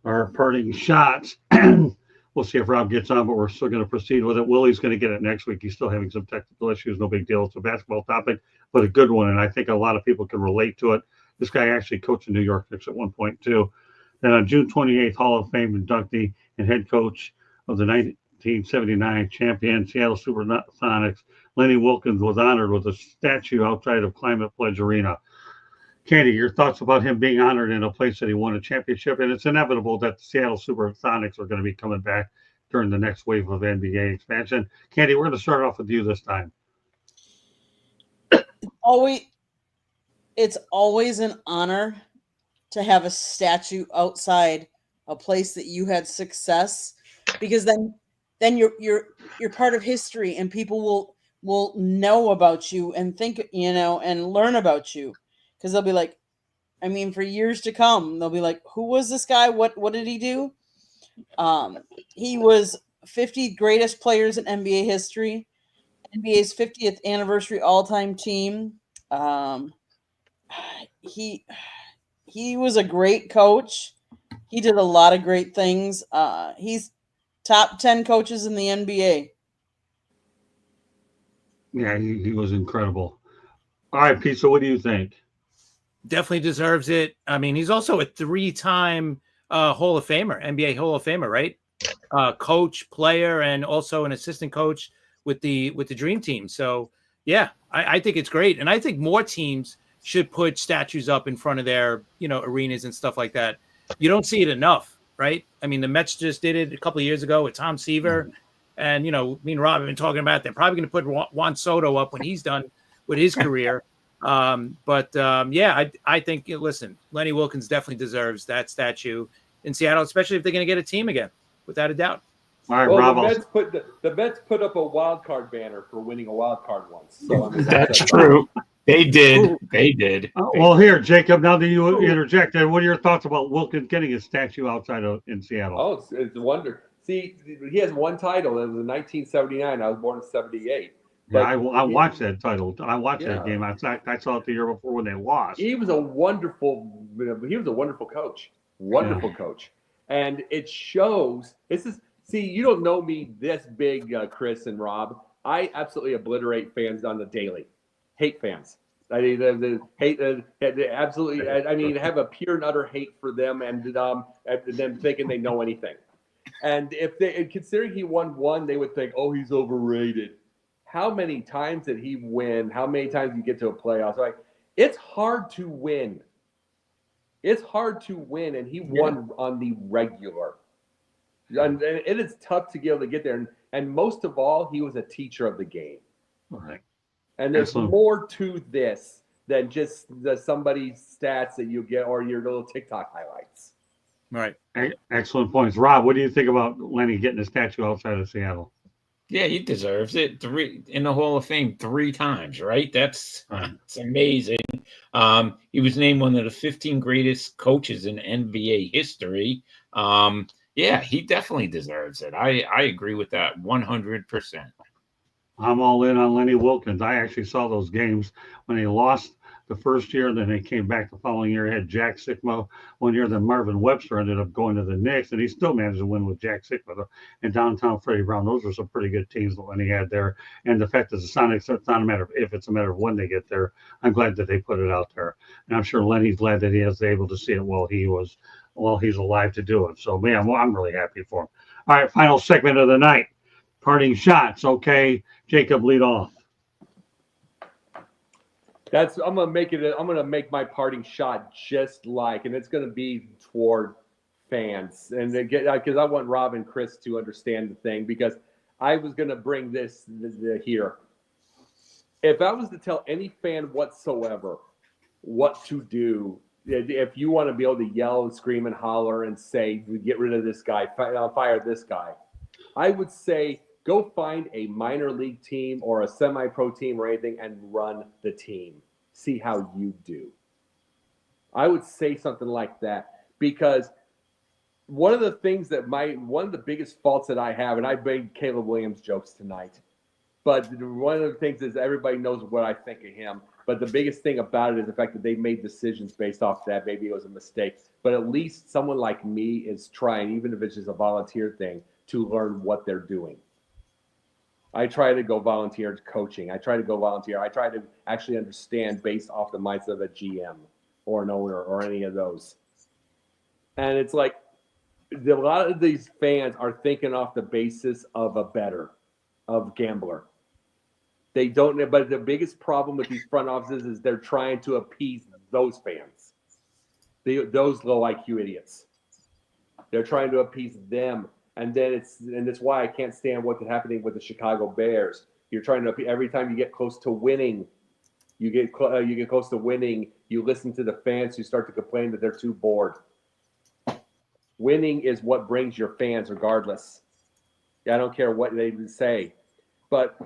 [SPEAKER 1] our parting shots. We'll see if Rob gets on, but we're still going to proceed with it. Willie's going to get it next week. He's still having some technical issues. No big deal. It's a basketball topic, but a good one, and I think a lot of people can relate to it. This guy actually coached in New York Knicks at one point, too. Then on June 28th, Hall of Fame inductee and head coach of the 1979 champion Seattle Supersonics, Lenny Wilkens, was honored with a statue outside of Climate Pledge Arena. Candy, your thoughts about him being honored in a place that he won a championship? And it's inevitable that the Seattle Supersonics are going to be coming back during the next wave of NBA expansion. Candy, we're going to start off with you this time.
[SPEAKER 5] It's always an honor to have a statue outside a place that you had success, because then you're part of history and people will know about you and think, and learn about you. Because they'll be like, I mean, for years to come, they'll be like, who was this guy? What did he do? He was 50 greatest players in NBA history, NBA's 50th anniversary all-time team. He he was a great coach. He did a lot of great things. He's top 10 coaches in the NBA.
[SPEAKER 1] Yeah, he was incredible. All right, Pete. So what do you think?
[SPEAKER 3] Definitely deserves it. I mean, he's also a 3-time Hall of Famer, NBA Hall of Famer, right? Coach, player, and also an assistant coach with the Dream Team. So yeah, I think it's great, and I think more teams should put statues up in front of their arenas and stuff like that. You don't see it enough, right? I mean, the Mets just did it a couple of years ago with Tom Seaver, and me and Rob have been talking about. They're probably going to put Juan Soto up when he's done with his career. Yeah, I think, listen, Lenny Wilkens definitely deserves that statue in Seattle, especially if they're going to get a team again, without a doubt.
[SPEAKER 1] All right,
[SPEAKER 4] Well,
[SPEAKER 1] Rob.
[SPEAKER 4] the Mets put up a wild card banner for winning a wild card once. So I mean,
[SPEAKER 2] That's true. They did. They did.
[SPEAKER 1] Well, here, Jacob. Now that you interjected, what are your thoughts about Wilkins getting a statue outside in Seattle?
[SPEAKER 4] Oh, it's a wonder. See, he has one title. It was in 1979. I was born in '78.
[SPEAKER 1] Yeah, I watched that title. I watched that game. I saw it the year before when they lost.
[SPEAKER 4] He was a wonderful coach. Wonderful coach. And it shows. See, you don't know me this big, Chris and Rob. I absolutely obliterate fans on the daily. Hate fans. I mean, they absolutely. I mean, have a pure and utter hate for them, and them thinking they know anything. And considering he won one, they would think, oh, he's overrated. How many times did he win? How many times did you get to a playoffs? Like, it's hard to win. It's hard to win, and he won on the regular. And it is tough to be able to get there. And most of all, he was a teacher of the game.
[SPEAKER 1] All right.
[SPEAKER 4] And there's more to this than just somebody's stats that you get or your little TikTok highlights.
[SPEAKER 3] Right.
[SPEAKER 1] Excellent points. Rob, what do you think about Lenny getting a statue outside of Seattle?
[SPEAKER 2] Yeah, he deserves it. 3 in the Hall of Fame 3 times, right? That's it's amazing. He was named one of the 15 greatest coaches in NBA history. Yeah, he definitely deserves it. I agree with that 100%.
[SPEAKER 1] I'm all in on Lenny Wilkens. I actually saw those games when they lost the first year, and then they came back the following year. Had Jack Sikma one year, then Marvin Webster ended up going to the Knicks, and he still managed to win with Jack Sikma and downtown Freddie Brown. Those were some pretty good teams that Lenny had there. And the fact that the Sonics, it's not a matter of if, it's a matter of when they get there. I'm glad that they put it out there. And I'm sure Lenny's glad that he was able to see it while he's alive to do it. So, man, I'm really happy for him. All right, final segment of the night. Parting shots. Okay, Jacob, lead off.
[SPEAKER 4] I'm gonna make my parting shot and it's gonna be toward fans, and because I want Rob and Chris to understand the thing, because I was gonna bring this here. If I was to tell any fan whatsoever what to do, if you want to be able to yell and scream and holler and say, get rid of this guy, fire this guy, I would say, go find a minor league team or a semi-pro team or anything and run the team. See how you do. I would say something like that, because one of the biggest faults that I have, and I made Caleb Williams jokes tonight, but one of the things is everybody knows what I think of him. But the biggest thing about it is the fact that they made decisions based off that. Maybe it was a mistake, but at least someone like me is trying, even if it's just a volunteer thing, to learn what they're doing. I try to go volunteer coaching. I try to actually understand based off the mindset of a GM or an owner or any of those. And it's like a lot of these fans are thinking off the basis of of gambler. They don't, but the biggest problem with these front offices is they're trying to appease those fans, those low IQ idiots. They're trying to appease them. And that's why I can't stand what's happening with the Chicago Bears. You're trying to, every time you get close to winning, you get close to winning, you listen to the fans who start to complain that they're too bored. Winning is what brings your fans, regardless. I don't care what they say, but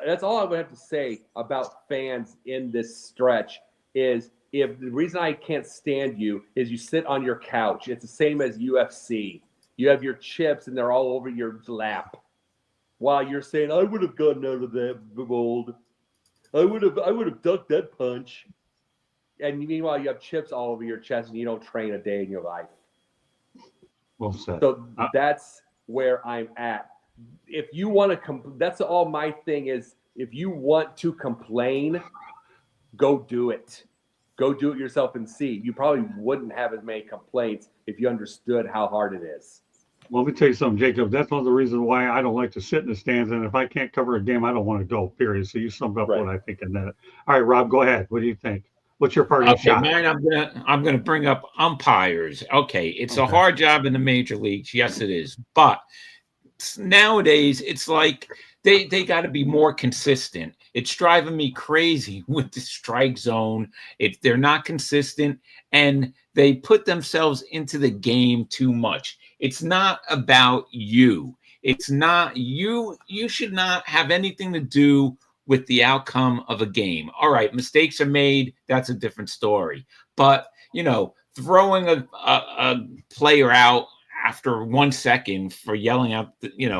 [SPEAKER 4] that's all I would have to say about fans in this stretch. Is if the reason I can't stand you is you sit on your couch. It's the same as UFC. You have your chips and they're all over your lap, while you're saying, "I would have gotten out of that mold. I would have ducked that punch." and meanwhile you have chips all over your chest and you don't train a day in your life.
[SPEAKER 1] Well said.
[SPEAKER 4] So that's where I'm at. If you want to that's all my thing is. If you want to complain, go do it. Go do it yourself and see. You probably wouldn't have as many complaints if you understood how hard it is.
[SPEAKER 1] Well, let me tell you something, Jacob. That's one of the reasons why I don't like to sit in the stands. And if I can't cover a game, I don't want to go, period. So you summed up what I think in that. All right, Rob, go ahead. What do you think? What's your parting shot?
[SPEAKER 2] Mine, I'm gonna bring up umpires. Okay, it's a hard job in the major leagues. Yes, it is. But nowadays, it's like they got to be more consistent. It's driving me crazy with the strike zone. They're not consistent, and they put themselves into the game too much. It's not about you. It's not you. You should not have anything to do with the outcome of a game. All right, mistakes are made. That's a different story. But, throwing a player out after 1 second for yelling out,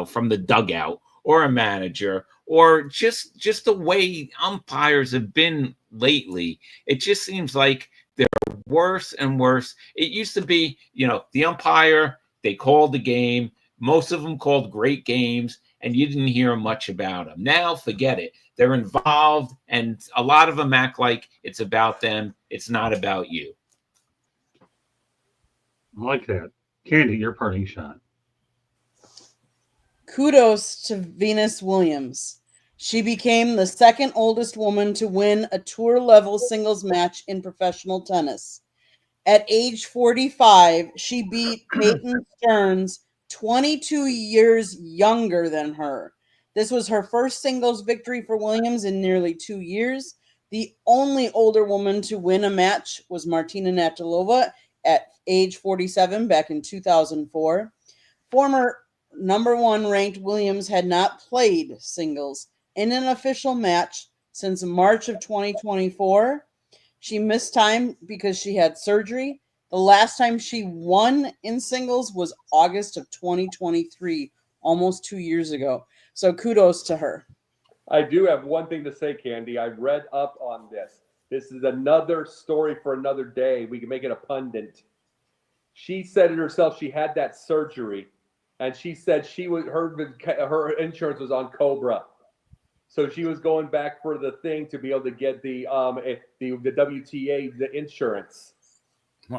[SPEAKER 2] from the dugout, or a manager, or just the way umpires have been lately, it just seems like they're worse and worse. It used to be, the umpire, they called the game. Most of them called great games, and you didn't hear much about them. Now, forget it. They're involved, and a lot of them act like it's about them. It's not about you.
[SPEAKER 1] I like that. Candy, your parting shot.
[SPEAKER 5] Kudos to Venus Williams. She became the second oldest woman to win a tour-level singles match in professional tennis. At age 45, she beat Peyton Stearns, 22 years younger than her. This was her first singles victory for Williams in nearly 2 years. The only older woman to win a match was Martina Navratilova at age 47 back in 2004. Former number 1 ranked Williams had not played singles in an official match since March of 2024. She missed time because she had surgery. The last time she won in singles was August of 2023, almost 2 years ago. So kudos to her.
[SPEAKER 4] I do have one thing to say, Candy. I read up on this. This is another story for another day. We can make it a pundit. She said it herself. She had that surgery, and she said her insurance was on Cobra. So she was going back for the thing to be able to get the WTA, the insurance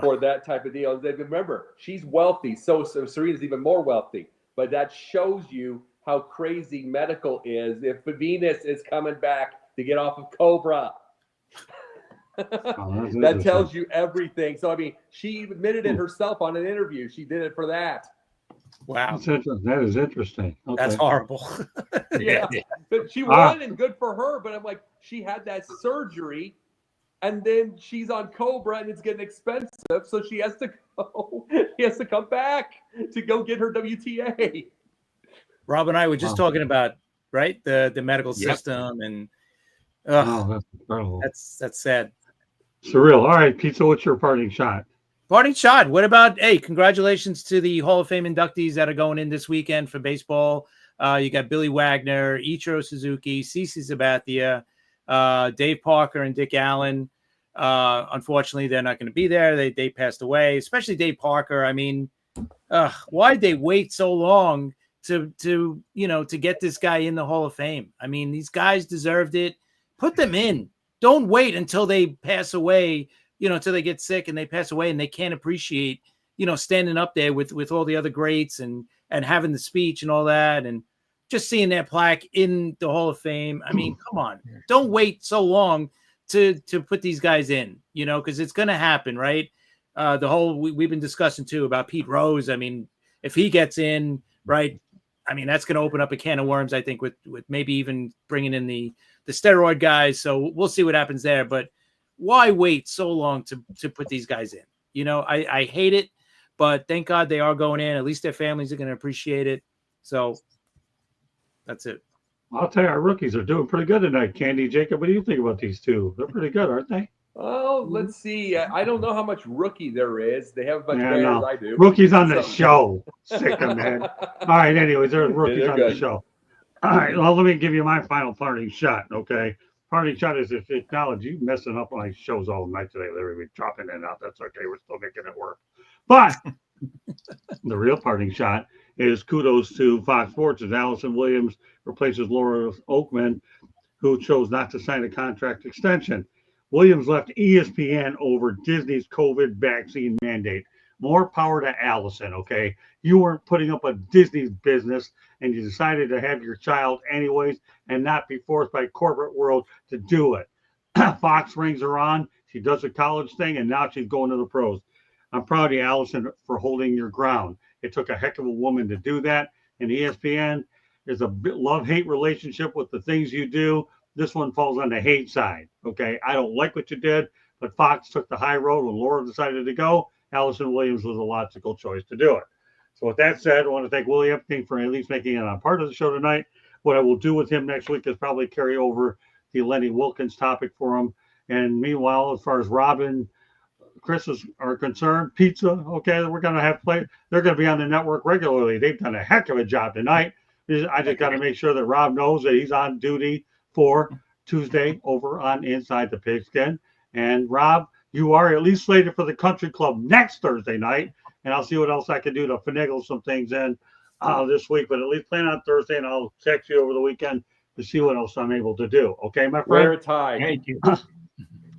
[SPEAKER 4] for that type of deal. Remember, she's wealthy, so Serena's even more wealthy. But that shows you how crazy medical is. If Venus is coming back to get off of Cobra, that tells you everything. So I mean, she admitted it herself on an interview. She did it for that.
[SPEAKER 3] Wow,
[SPEAKER 1] that is interesting. Okay.
[SPEAKER 3] That's horrible.
[SPEAKER 4] Yeah, but she won, and good for her. But I'm like, she had that surgery, and then she's on Cobra, and it's getting expensive, so she has to go. She has to come back to go get her WTA.
[SPEAKER 3] Rob and I were just talking about the medical system, and
[SPEAKER 1] that's incredible.
[SPEAKER 3] That's sad.
[SPEAKER 1] Surreal. All right, Pizza, what's your parting shot?
[SPEAKER 3] Parting shot. What about, congratulations to the Hall of Fame inductees that are going in this weekend for baseball. You got Billy Wagner, Ichiro Suzuki, CeCe Sabathia, Dave Parker, and Dick Allen. Unfortunately, they're not going to be there. They passed away, especially Dave Parker. I mean, why'd they wait so long to get this guy in the Hall of Fame? I mean, these guys deserved it. Put them in. Don't wait until they pass away, until they get sick and they pass away and they can't appreciate, standing up there with all the other greats and having the speech and all that, and just seeing that plaque in the Hall of Fame. I mean, come on. Don't wait so long to put these guys in, because it's going to happen, right? We've been discussing too about Pete Rose. I mean, if he gets in, right, I mean, that's going to open up a can of worms, I think, with maybe even bringing in the steroid guys. So we'll see what happens there. But why wait so long to put these guys in? I hate it, but thank God they are going in. At least their families are going to appreciate it. So that's it.
[SPEAKER 1] I'll tell you, our rookies are doing pretty good tonight. Candy, Jacob, what do you think about these two? They're pretty good, aren't they?
[SPEAKER 4] Oh, let's see. I don't know how much rookie there is. They have as much players as I do.
[SPEAKER 1] Rookies on the show. Sick of man. All right, anyways, there's rookies on the show. All right, well, let me give you my final parting shot, okay? parting shot is if acknowledge you messing up my shows all night today. They're dropping in and out. That's okay. We're still making it work. But the real parting shot is kudos to Fox Sports as Allison Williams replaces Laura Oakman, who chose not to sign a contract extension. Williams left ESPN over Disney's COVID vaccine mandate. More power to Allison, okay? You weren't putting up a Disney business and you decided to have your child anyways and not be forced by corporate world to do it. Fox rings her on. She does a college thing and now she's going to the pros. I'm proud of you, Allison, for holding your ground. It took a heck of a woman to do that. And ESPN is a love-hate relationship with the things you do. This one falls on the hate side, okay? I don't like what you did, but Fox took the high road when Laura decided to go. Allison Williams was a logical choice to do it. So with that said, I want to thank Willie Epstein for at least making it a part of the show tonight. What I will do with him next week is probably carry over the Lenny Wilkins topic for him. And meanwhile, as far as Robin, Chris are concerned, pizza, okay, we're going to have play. They're going to be on the network regularly. They've done a heck of a job tonight. I just got to make sure that Rob knows that he's on duty for Tuesday over on Inside the Pigskin. And Rob, you are at least slated for the country club next Thursday night. And I'll see what else I can do to finagle some things in this week. But at least plan on Thursday, and I'll text you over the weekend to see what else I'm able to do. Okay, my friend?
[SPEAKER 4] Wear a tie.
[SPEAKER 2] Thank you.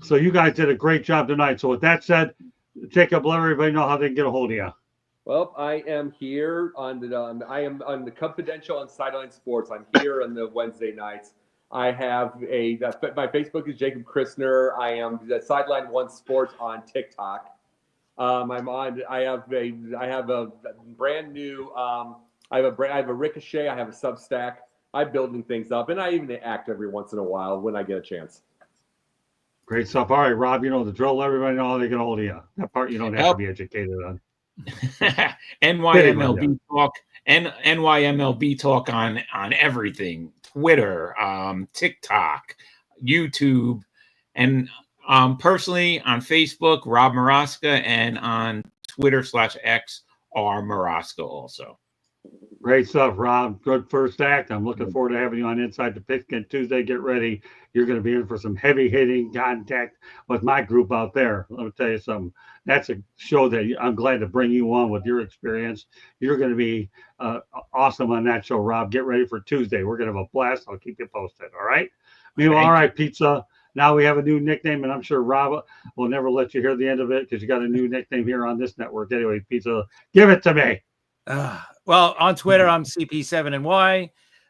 [SPEAKER 1] So you guys did a great job tonight. So with that said, Jacob, let everybody know how they can get a hold of you.
[SPEAKER 4] Well, I am here on the Confidential on Sideline Sports. I'm here on the Wednesday nights. I have my Facebook is Jacob Christner. I am the Sideline One Sports on TikTok. I have a brand new. I have a Ricochet. I have a Substack. I'm building things up, and I even act every once in a while when I get a chance.
[SPEAKER 1] Great stuff. All right, Rob, you know the drill. Let everybody know how they get a hold of you. That part you don't have to be educated on.
[SPEAKER 2] NYMLB talk and NYMLB talk on everything: Twitter, TikTok, YouTube, and personally on Facebook, Rob Maraska, and on Twitter/X, R Maraska also.
[SPEAKER 1] Great stuff, Rob. Good first act. I'm looking forward to having you on Inside the Pigskin Tuesday. Get ready. You're going to be in for some heavy hitting contact with my group out there. Let me tell you something. That's a show that I'm glad to bring you on with your experience. You're going to be awesome on that show, Rob. Get ready for Tuesday. We're going to have a blast. I'll keep you posted. All right. Meanwhile, all right, Pizza. Now we have a new nickname, and I'm sure Rob will never let you hear the end of it because you got a new nickname here on this network. Anyway, Pizza, give it to me.
[SPEAKER 3] Well, on Twitter, I'm CP7NY.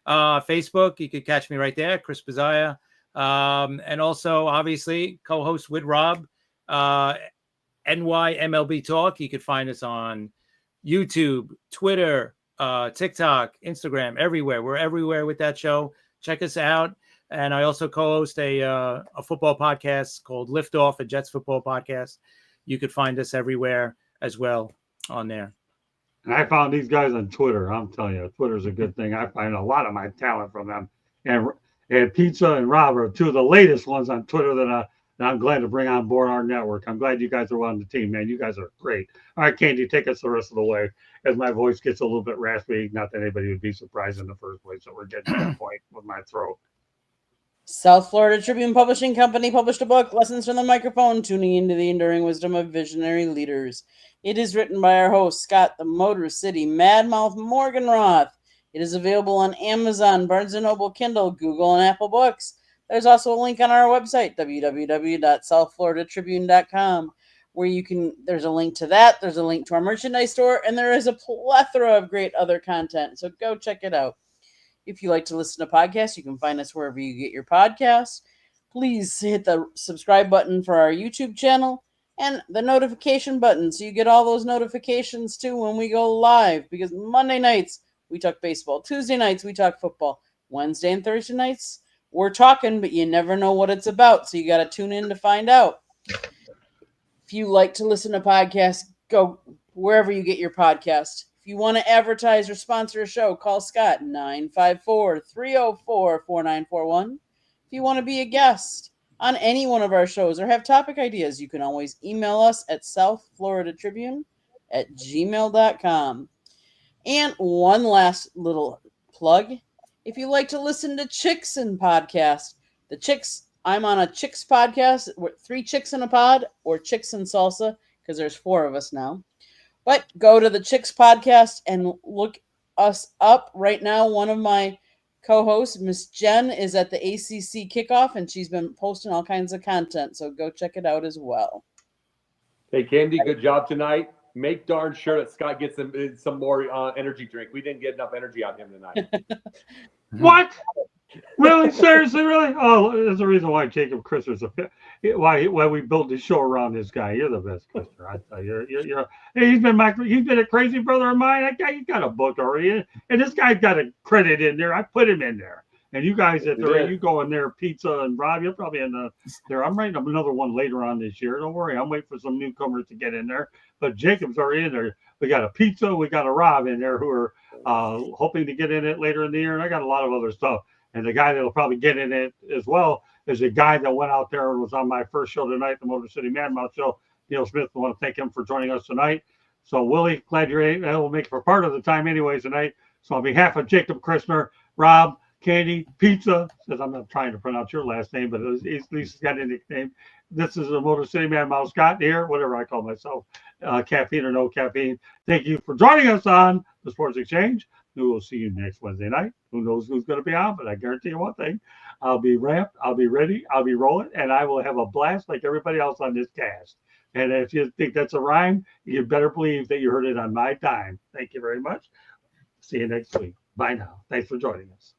[SPEAKER 3] Facebook, you could catch me right there, Chris Bazaya. And also, obviously, co-host with Rob, NYMLB Talk. You could find us on YouTube, Twitter, TikTok, Instagram, everywhere. We're everywhere with that show. Check us out. And I also co-host a football podcast called Lift Off, a Jets football podcast. You could find us everywhere as well on there.
[SPEAKER 1] And I found these guys on Twitter. I'm telling you, Twitter's a good thing. I find a lot of my talent from them. And Pizza and Rob are two of the latest ones on Twitter that I'm glad to bring on board our network. I'm glad you guys are on the team, man. You guys are great. All right, Candy, take us the rest of the way as my voice gets a little bit raspy. Not that anybody would be surprised in the first place. So we're getting to that point with my throat.
[SPEAKER 5] South Florida Tribune Publishing Company published a book, Lessons from the Microphone, Tuning into the Enduring Wisdom of Visionary Leaders. It is written by our host, Scott the Motor City Madmouth Morganroth. It is available on Amazon, Barnes & Noble, Kindle, Google, and Apple Books. There's also a link on our website, www.southfloridatribune.com, where there's a link to that, there's a link to our merchandise store, and there is a plethora of great other content. So go check it out. If you like to listen to podcasts, you can find us wherever you get your podcasts. Please hit the subscribe button for our YouTube channel and the notification button so you get all those notifications too when we go live, because Monday nights we talk baseball, Tuesday nights we talk football, Wednesday and Thursday nights we're talking, but you never know what it's about, so you got to tune in to find out. If you like to listen to podcasts, go wherever you get your podcast. If you want to advertise or sponsor a show, call Scott 954-304-4941. If you want to be a guest on any one of our shows or have topic ideas, you can always email us at southfloridatribune@gmail.com. And one last little plug. If you like to listen to Chickson podcast, the Chicks I'm on a Chicks podcast, 3 Chicks in a Pod, or Chicks in Salsa, because there's 4 of us now. But go to the Chicks podcast and look us up right now. One of my co-hosts, Miss Jen, is at the ACC kickoff, and she's been posting all kinds of content. So go check it out as well.
[SPEAKER 4] Hey, Candy, good job tonight. Make darn sure that Scott gets some more energy drink. We didn't get enough energy out of him tonight.
[SPEAKER 1] What? Really? Seriously? Really? Oh, there's a reason why Jacob Christer's why we built this show around this guy. You're the best, Christer. I tell you, he's been a crazy brother of mine. That guy, he got a book already, and this guy's got a credit in there. I put him in there. And you guys at the rate you go in there, Pizza and Rob, you're probably in there. I'm writing up another one later on this year. Don't worry, I'm waiting for some newcomers to get in there. But Jacob's already in there. We got a Pizza, we got a Rob in there who are hoping to get in it later in the year, and I got a lot of other stuff. And the guy that'll probably get in it as well is a guy that went out there and was on my first show tonight, the Motor City Madmouth show. Neil Smith, I want to thank him for joining us tonight. So, Willie, glad you're able to make it for part of the time anyways tonight. So, on behalf of Jacob Christner, Rob, Candy, Pizza, says I'm not trying to pronounce your last name, but at least he's got a nickname. This is the Motor City Madmouth Scott here, whatever I call myself, caffeine or no caffeine. Thank you for joining us on the Sports Exchange. We will see you next Wednesday night. Who knows who's going to be on, but I guarantee you one thing. I'll be ramped, I'll be ready, I'll be rolling, and I will have a blast like everybody else on this cast. And if you think that's a rhyme, you better believe that you heard it on my dime. Thank you very much. See you next week. Bye now. Thanks for joining us.